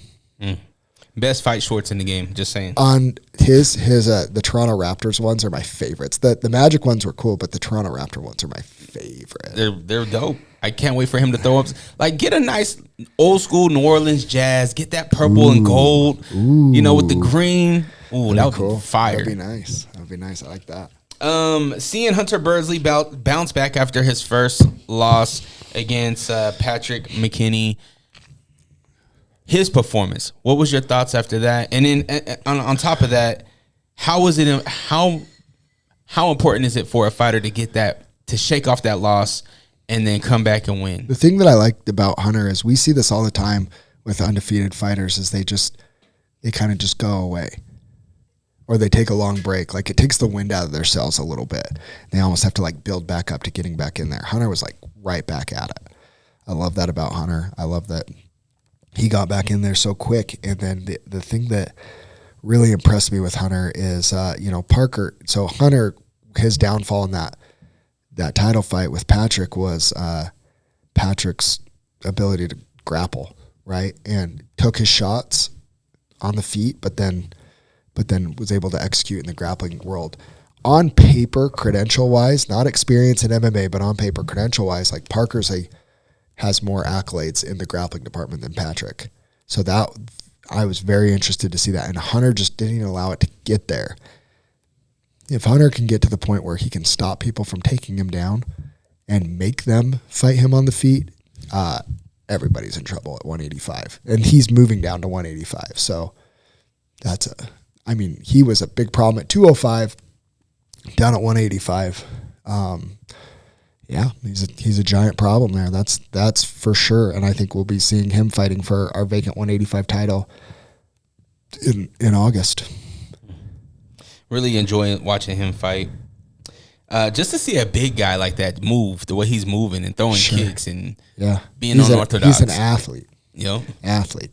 [SPEAKER 1] Best fight shorts in the game, just saying.
[SPEAKER 4] On his the Toronto Raptors ones are my favorites. The Magic ones were cool, but the Toronto Raptor ones are my favorite.
[SPEAKER 1] They're dope. I can't wait for him to throw up. Like, get a nice old school New Orleans jazz. Get that purple and gold, with the green. Ooh, that would be cool. Fire.
[SPEAKER 4] That'd be nice. I like that.
[SPEAKER 1] Seeing Hunter Birdsley bounce back after his first loss against Patrick McKinney, his performance. What was your thoughts after that? And then on top of that, how important is it for a fighter to get that, to shake off that loss and then come back and win?
[SPEAKER 4] The thing that I liked about Hunter is we see this all the time with undefeated fighters is they kind of just go away. Or they take a long break. Like, it takes the wind out of their sails a little bit. They almost have to, like, build back up to getting back in there. Hunter was, like, right back at it. I love that about Hunter. I love that he got back in there so quick. And then the thing that really impressed me with Hunter is, Parker. So Hunter, his downfall in that title fight with Patrick was Patrick's ability to grapple, right? And took his shots on the feet, but then was able to execute in the grappling world. On paper, credential-wise, not experience in MMA, but on paper, credential-wise, like Parker's has more accolades in the grappling department than Patrick. So that I was very interested to see that. And Hunter just didn't even allow it to get there. If Hunter can get to the point where he can stop people from taking him down and make them fight him on the feet, everybody's in trouble at 185. And he's moving down to 185. So he was a big problem at 205, down at 185. He's a giant problem there. That's for sure. And I think we'll be seeing him fighting for our vacant 185 title in August.
[SPEAKER 1] Really enjoying watching him fight. Just to see a big guy like that move, the way he's moving and throwing kicks and being unorthodox.
[SPEAKER 4] He's an athlete.
[SPEAKER 1] Athlete.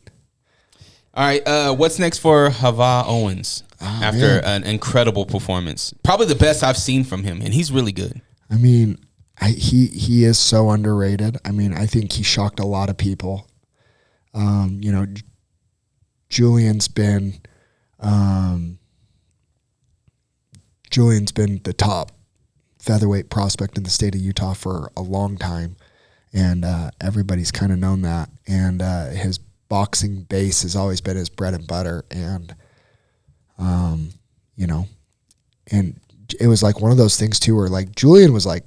[SPEAKER 1] All right, what's next for Hava Owens after an incredible performance? Probably the best I've seen from him, and he's really good.
[SPEAKER 4] I mean, he is so underrated. I mean, I think he shocked a lot of people. Julian's been the top featherweight prospect in the state of Utah for a long time, and everybody's kind of known that. And his boxing base has always been his bread and butter, and and it was like one of those things too, where like Julian was like,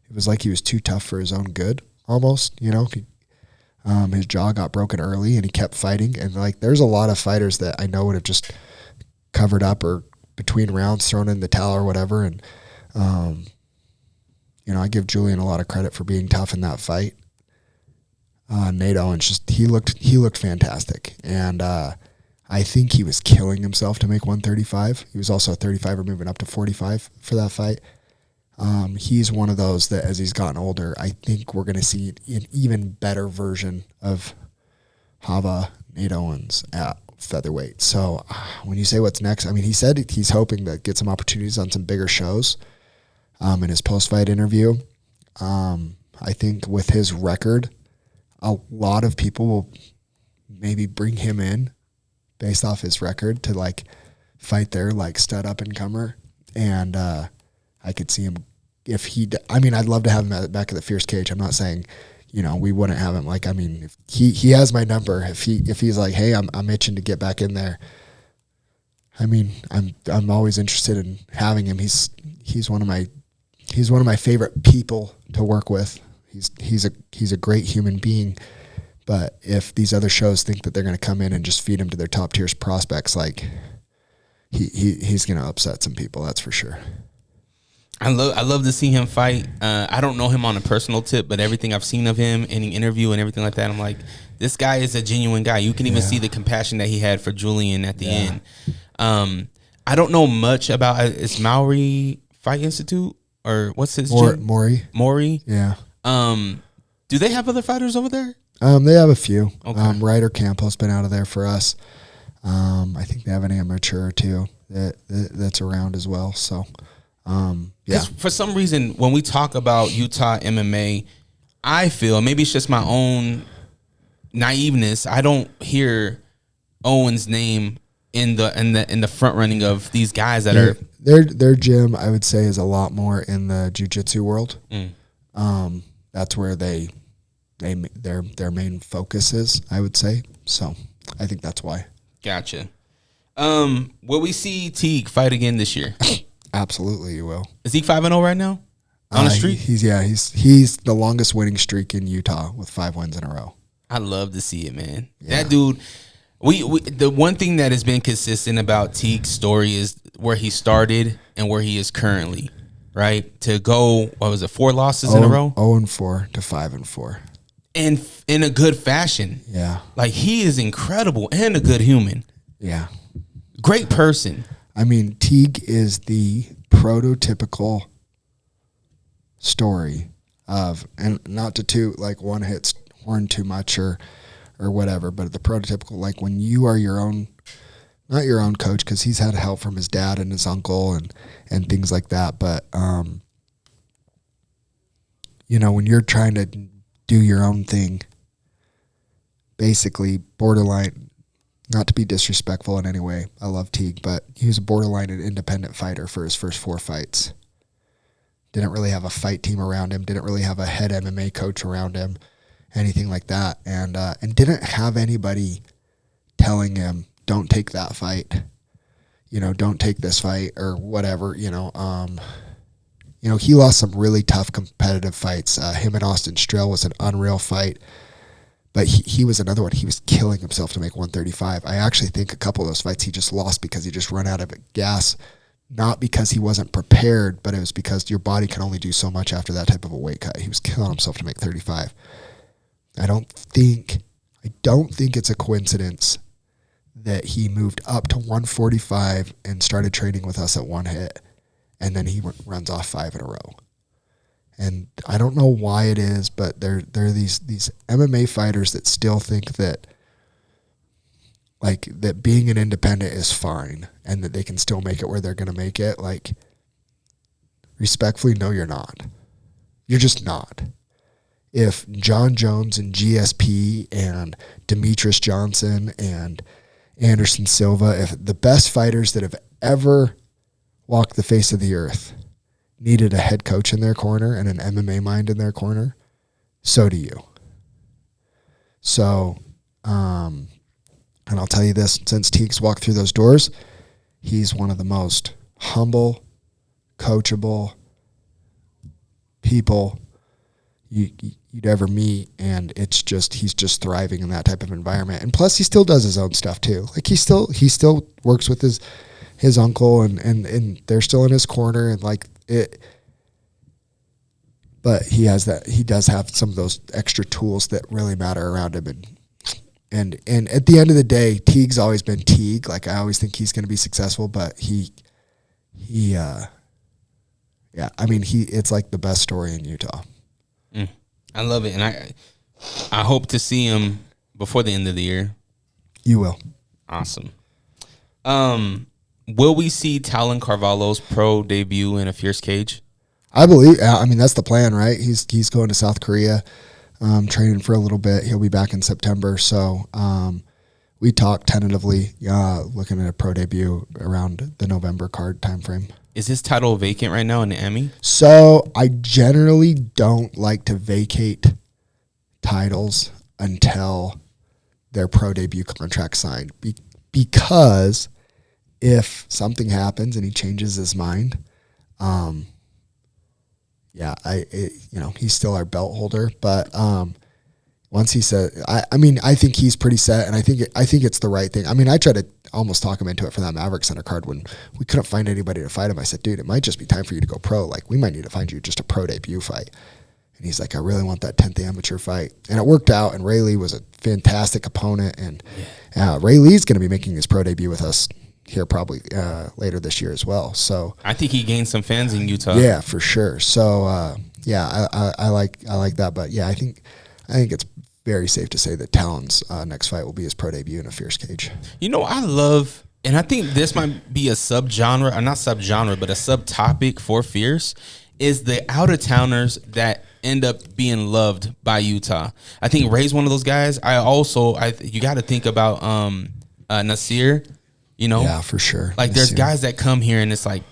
[SPEAKER 4] it was like he was too tough for his own good, almost. His jaw got broken early, and he kept fighting. And like, there's a lot of fighters that I know would have just covered up or between rounds thrown in the towel or whatever. And I give Julian a lot of credit for being tough in that fight. Nate Owens he looked fantastic, and I think he was killing himself to make 135. He was also a 35er moving up to 45 for that fight. He's one of those that as he's gotten older, I think we're going to see an even better version of Hava Nate Owens at featherweight. So when you say what's next, I mean, he said he's hoping to get some opportunities on some bigger shows in his post-fight interview. I think with his record, a lot of people will maybe bring him in based off his record to like fight their like stud up and comer. And I could see him I'd love to have him at the back of the Fierce Cage. I'm not saying, we wouldn't have him. Like, I mean, if he has my number. If he's like, hey, I'm itching to get back in there. I mean, I'm always interested in having him. He's one of my favorite people to work with. He's a great human being. But if these other shows think that they're going to come in and just feed him to their top tier prospects, like he's going to upset some people. That's for sure.
[SPEAKER 1] I love to see him fight. I don't know him on a personal tip, but everything I've seen of him, any interview and everything like that, I'm like, this guy is a genuine guy. You can even see the compassion that he had for Julian at the end. I don't know much about it's Maori Fight Institute or what's his gym? Maury.
[SPEAKER 4] Yeah.
[SPEAKER 1] Do they have other fighters over there?
[SPEAKER 4] They have a few.
[SPEAKER 1] Okay.
[SPEAKER 4] Ryder Campos been out of there for us. I think they have an amateur or two that's around as well. So.
[SPEAKER 1] For some reason, when we talk about Utah MMA, I feel maybe it's just my own naiveness. I don't hear Owens' name in the front running of these guys that are
[SPEAKER 4] their gym. I would say is a lot more in the jiu-jitsu world. That's where their main focus is, I would say. So I think that's why.
[SPEAKER 1] Gotcha. Will we see Teague fight again this year?
[SPEAKER 4] Absolutely, you will.
[SPEAKER 1] Is he 5-0 right now on the streak?
[SPEAKER 4] He's the longest winning streak in Utah with 5 wins in a row.
[SPEAKER 1] I love to see it, man.
[SPEAKER 4] Yeah.
[SPEAKER 1] That dude. We the one thing that has been consistent about Teague's story is where he started and where he is currently. Right, to go, what was it, 4 losses in a row?
[SPEAKER 4] 0-4 to 5-4.
[SPEAKER 1] And in a good fashion.
[SPEAKER 4] Yeah.
[SPEAKER 1] Like, he is incredible and a good human.
[SPEAKER 4] Yeah.
[SPEAKER 1] Great person.
[SPEAKER 4] I mean, Teague is the prototypical story of, and not to toot like one hits horn too much or whatever, but the prototypical, like when you are your own, not your own coach, because he's had help from his dad and his uncle and things like that. But, when you're trying to do your own thing, basically borderline, not to be disrespectful in any way, I love Teague, but he was a borderline and independent fighter for his first 4 fights. Didn't really have a fight team around him, didn't really have a head MMA coach around him, anything like that. And didn't have anybody telling him, don't take that fight, don't take this fight or whatever, he lost some really tough competitive fights. Him and Austin Strill was an unreal fight, but he was another one. He was killing himself to make 135. I actually think a couple of those fights he just lost because he just run out of gas, not because he wasn't prepared, but it was because your body can only do so much after that type of a weight cut. He was killing himself to make 35. I don't think it's a coincidence that he moved up to 145 and started training with us at one hit, and then he runs off 5 in a row. And I don't know why it is, but there are these MMA fighters that still think that that being an independent is fine and that they can still make it where they're going to make it. Like, respectfully, no, you're not. You're just not. If John Jones and GSP and Demetrius Johnson and Anderson Silva, if the best fighters that have ever walked the face of the earth needed a head coach in their corner and an MMA mind in their corner, so do you. So, and I'll tell you this, since Teague's walked through those doors, he's one of the most humble, coachable people you'd ever meet, and it's just, he's just thriving in that type of environment. And plus he still does his own stuff too. Like he still works with his uncle and they're still in his corner and like it, but he does have some of those extra tools that really matter around him. And at the end of the day, Teague's always been Teague. Like I always think he's going to be successful, but it's like the best story in Utah.
[SPEAKER 1] I love it, and I hope to see him before the end of the year.
[SPEAKER 4] You will.
[SPEAKER 1] Awesome. Will we see Talon Carvalho's pro debut in a fierce cage?
[SPEAKER 4] I believe. I mean, that's the plan, right? He's going to South Korea, training for a little bit. He'll be back in September. So we talked tentatively, looking at a pro debut around the November card timeframe.
[SPEAKER 1] Is his title vacant right now in the Emmy?
[SPEAKER 4] So I generally don't like to vacate titles until their pro debut contract signed, because if something happens and he changes his mind, he's still our belt holder. But once he said, I think he's pretty set, and I think it's the right thing. I mean, I tried to almost talk him into it for that Maverick Center card when we couldn't find anybody to fight him. I said, dude, it might just be time for you to go pro. Like, we might need to find you just a pro debut fight. And he's like, I really want that 10th amateur fight. And it worked out, and Ray Lee was a fantastic opponent. And Ray Lee's going to be making his pro debut with us here probably later this year as well. So
[SPEAKER 1] I think he gained some fans in Utah.
[SPEAKER 4] Yeah, for sure. So, I like that. But, yeah, I think it's very safe to say that Talon's next fight will be his pro debut in a fierce cage.
[SPEAKER 1] I love, and I think this might be a subgenre, or not subgenre, but a subtopic for fierce, is the out-of-towners that end up being loved by Utah. I think Ray's one of those guys. You got to think about Nasir,
[SPEAKER 4] Yeah, for sure.
[SPEAKER 1] Like, there's guys that come here and it's like,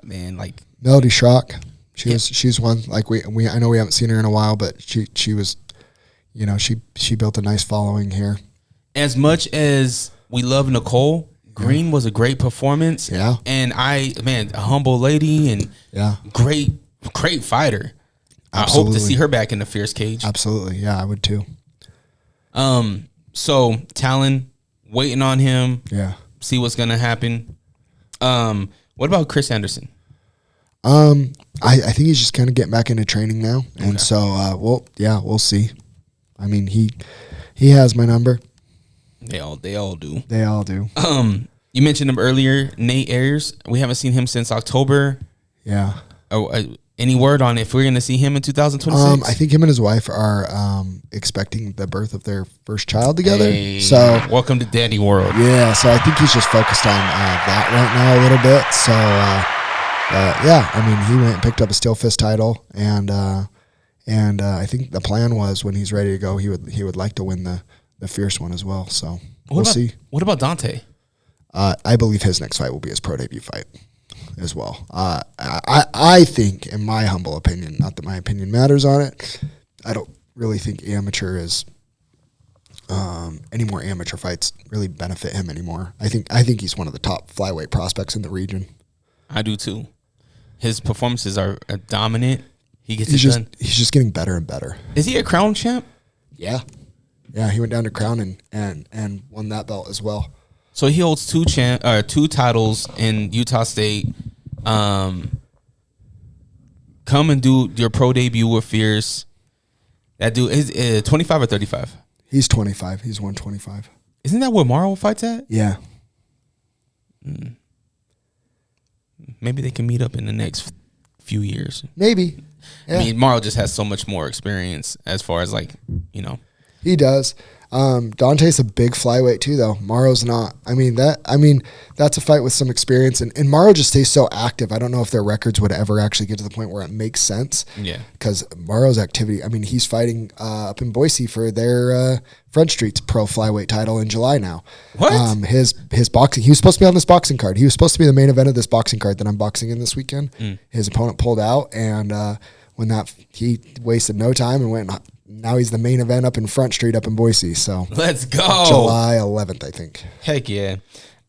[SPEAKER 1] like
[SPEAKER 4] Melody Schrock. She's one, like I know we haven't seen her in a while, but she was, she built a nice following here.
[SPEAKER 1] As much as we love Nicole, Green was a great performance.
[SPEAKER 4] Yeah.
[SPEAKER 1] And a humble lady and great fighter. Absolutely. I hope to see her back in the fierce cage.
[SPEAKER 4] Absolutely. Yeah, I would too.
[SPEAKER 1] So Talon, waiting on him.
[SPEAKER 4] Yeah.
[SPEAKER 1] See what's gonna happen. What about Chris Anderson?
[SPEAKER 4] I think he's just kind of getting back into training now. And so we'll see. I mean, he has my number.
[SPEAKER 1] They all do.
[SPEAKER 4] They all do.
[SPEAKER 1] You mentioned him earlier, Nate Ayers. We haven't seen him since October.
[SPEAKER 4] Yeah.
[SPEAKER 1] Any word on if we're going to see him in 2026?
[SPEAKER 4] I think him and his wife are expecting the birth of their first child together.
[SPEAKER 1] Hey,
[SPEAKER 4] so
[SPEAKER 1] welcome to Daddy World.
[SPEAKER 4] Yeah. So I think he's just focused on that right now a little bit. So I mean, he went and picked up a Steel Fist title, and I think the plan was when he's ready to go, he would like to win the fierce one as well. So we'll see.
[SPEAKER 1] What about Dante?
[SPEAKER 4] I believe his next fight will be his pro debut fight as well. I think, in my humble opinion, not that my opinion matters on it, I don't really think amateur is any more amateur fights really benefit him anymore. I think he's one of the top flyweight prospects in the region.
[SPEAKER 1] I do too. His performances are dominant. He's
[SPEAKER 4] just getting better and better.
[SPEAKER 1] Is he a crown champ?
[SPEAKER 4] Yeah. Yeah, he went down to crown and won that belt as well.
[SPEAKER 1] So he holds two titles in Utah State. Come and do your pro debut with Fierce. That dude is 25 or 35.
[SPEAKER 4] He's 25. He's 125.
[SPEAKER 1] Isn't that where Morrow fights at?
[SPEAKER 4] Yeah.
[SPEAKER 1] Maybe they can meet up in the next few years.
[SPEAKER 4] Maybe. Yeah.
[SPEAKER 1] I mean, Morrow just has so much more experience as far as
[SPEAKER 4] He does. Dante's a big flyweight too, though. Morrow's not. I mean, that's a fight with some experience, and Morrow just stays so active. I don't know if their records would ever actually get to the point where it makes sense.
[SPEAKER 1] Yeah.
[SPEAKER 4] Because Morrow's activity. I mean, he's fighting up in Boise for their Front Street's pro flyweight title in July now.
[SPEAKER 1] What?
[SPEAKER 4] His boxing. He was supposed to be on this boxing card. He was supposed to be the main event of this boxing card that I'm boxing in this weekend. His opponent pulled out, and he wasted no time and went. Now he's the main event up in Front Street up in Boise. So
[SPEAKER 1] let's go.
[SPEAKER 4] July 11th, I think.
[SPEAKER 1] Heck yeah.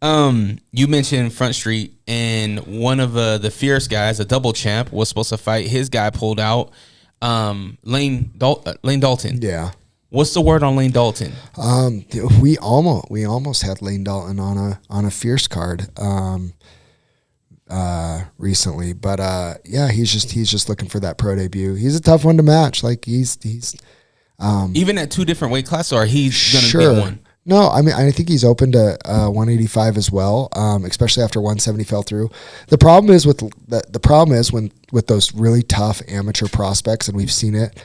[SPEAKER 1] You mentioned Front Street, and one of the Fierce guys, a double champ, was supposed to fight. His guy pulled out. Lane Dalton.
[SPEAKER 4] Yeah.
[SPEAKER 1] What's the word on Lane Dalton?
[SPEAKER 4] We almost had Lane Dalton on a Fierce card recently, but he's just looking for that pro debut. He's a tough one to match. Like he's
[SPEAKER 1] even at two different weight classes, or he's gonna be one.
[SPEAKER 4] No, I mean I think he's open to 185 as well, especially after 170 fell through. The problem is when with those really tough amateur prospects, and we've seen it.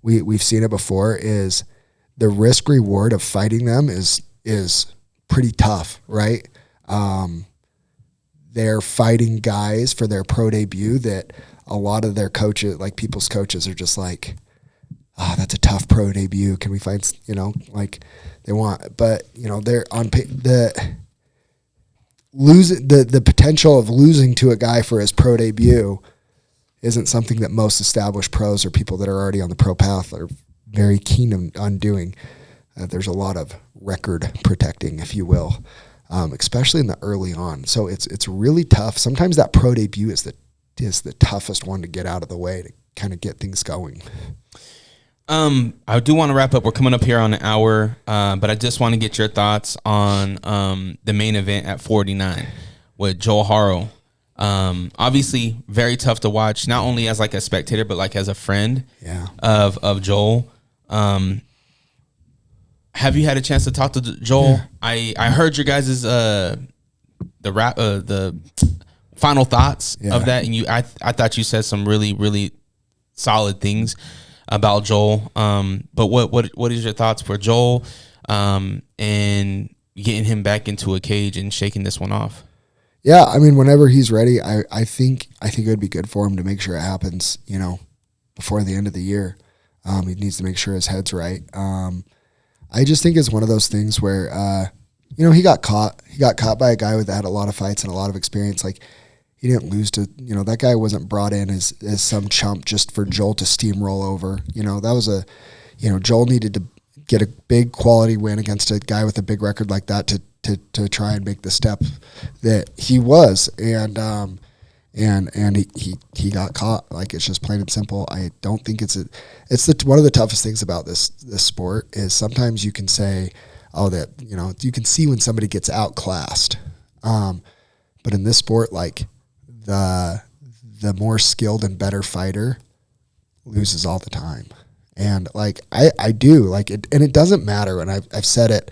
[SPEAKER 4] We've seen it before. Is the risk reward of fighting them is pretty tough, right? They're fighting guys for their pro debut that a lot of their coaches, like people's coaches, are just like, that's a tough pro debut. Can we find, they want, but they're on the potential of losing to a guy for his pro debut isn't something that most established pros or people that are already on the pro path are very keen on doing. There's a lot of record protecting, if you will. Especially in the early on. So it's really tough. Sometimes that pro debut is the toughest one to get out of the way to kind of get things going.
[SPEAKER 1] I do want to wrap up. We're coming up here on an hour, but I just want to get your thoughts on the main event at 49 with Joel Haro. Obviously very tough to watch, not only as like a spectator, but like as a friend of Joel. Have you had a chance to talk to Joel? Yeah. I heard your guys' the final thoughts of that, and I thought you said some really, really solid things about Joel. But what is your thoughts for Joel and getting him back into a cage and shaking this one off?
[SPEAKER 4] Yeah, I mean, whenever he's ready, I think it would be good for him to make sure it happens, before the end of the year. He needs to make sure his head's right. I just think it's one of those things where, he got caught. He got caught by a guy that had a lot of fights and a lot of experience. Like, he didn't lose to, that guy wasn't brought in as some chump just for Joel to steamroll over. That was Joel needed to get a big quality win against a guy with a big record like that to to try and make the step that he was, and he got caught. Like, it's just plain and simple. I don't think one of the toughest things about this sport is sometimes you can say, oh, that, you know, you can see when somebody gets outclassed. But in this sport, like, the more skilled and better fighter loses all the time. And like, I do like it, and it doesn't matter. And I've said it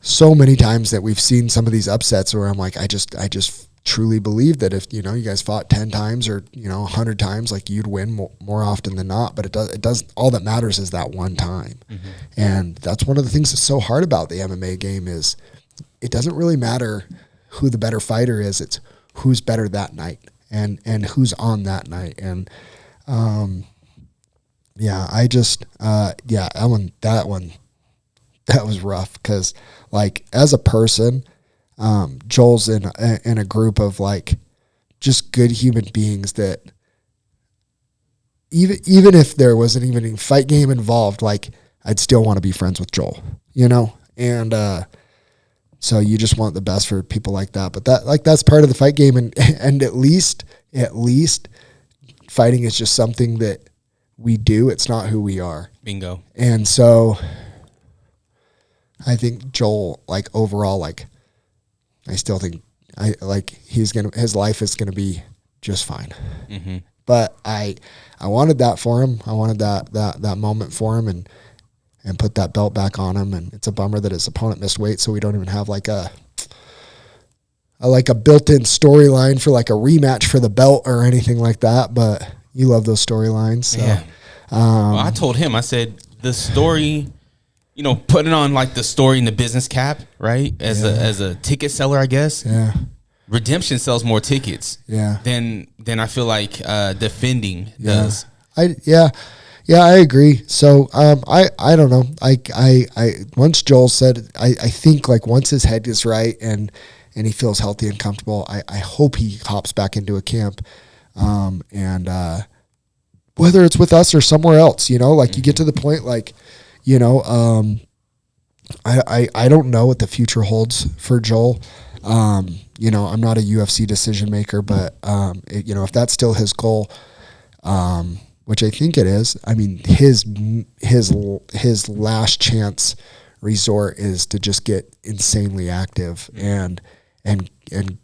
[SPEAKER 4] so many times that we've seen some of these upsets where I'm like, I just truly believe that if, you know, you guys fought 10 times or, you know, 100 times, like, you'd win more often than not. But it does all that matters is that one time. Mm-hmm. And that's one of the things that's so hard about the MMA game is it doesn't really matter who the better fighter is. It's who's better that night and who's on that night. And, yeah, I just, that was rough because, like, as a person, Joel's in a group of, like, just good human beings that even if there wasn't even a fight game involved, like, I'd still want to be friends with Joel, you know? And, so you just want the best for people like that. But that's part of the fight game. And at least fighting is just something that we do. It's not who we are.
[SPEAKER 1] Bingo.
[SPEAKER 4] And so I think Joel, like, overall, like, I still think his life is gonna be just fine. Mm-hmm. But I wanted that for him. I wanted that moment for him and put that belt back on him. And it's a bummer that his opponent missed weight, so we don't even have like a built-in storyline for like a rematch for the belt or anything like that. But you love those storylines. So.
[SPEAKER 1] Yeah. Well, I told him, I said, the story, you know, putting on like the story in the business cap, right? As a ticket seller, I guess. Yeah. Redemption sells more tickets. Yeah. Than I feel like defending does. Yeah, I agree. So I don't know. I once Joel said, I think, like, once his head is right and he feels healthy and comfortable, I hope he hops back into a camp. And whether it's with us or somewhere else, you know, like, you get to the point, like, you know, I don't know what the future holds for Joel. You know, I'm not a UFC decision maker, but you know, if that's still his goal, which I think it is, I mean, his last chance resort is to just get insanely active and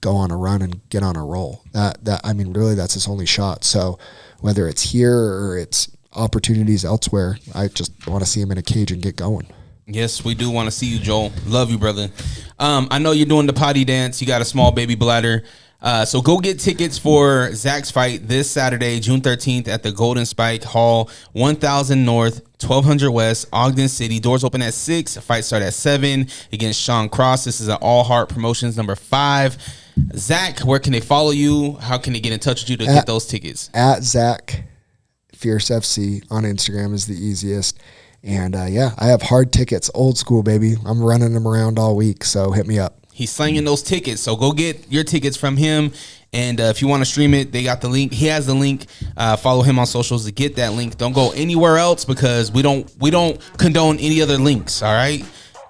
[SPEAKER 1] go on a run and get on a roll. That I mean, really, that's his only shot. So whether it's here or it's opportunities elsewhere, I just want to see him in a cage and get going. Yes, we do want to see you, Joel. Love you, brother. I know you're doing the potty dance. You got a small baby bladder. So go get tickets for Zack's fight this Saturday, June 13th at the Golden Spike Hall, 1000 North, 1200 West, Ogden City. Doors open at 6. Fight start at 7 against Sean Cross. This is an All Heart Promotions number 5. Zack, where can they follow you? How can they get in touch with you to get those tickets? At Zack Fierce FC on Instagram is the easiest. And yeah, I have hard tickets, old school, baby. I'm running them around all week, so hit me up. He's slinging those tickets, so go get your tickets from him. And if you want to stream it, they got the link. He has the link. Follow him on socials to get that link. Don't go anywhere else because we don't condone any other links. All right,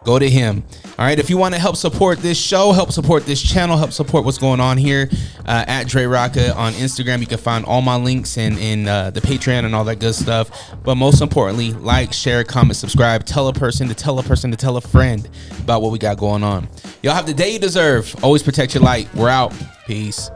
[SPEAKER 1] go to him. All right. If you want to help support this show, help support this channel, help support what's going on here, at Dre Rawka on Instagram, you can find all my links and the Patreon and all that good stuff. But most importantly, like, share, comment, subscribe, tell a person to tell a person to tell a friend about what we got going on. Y'all have the day you deserve. Always protect your light. We're out. Peace.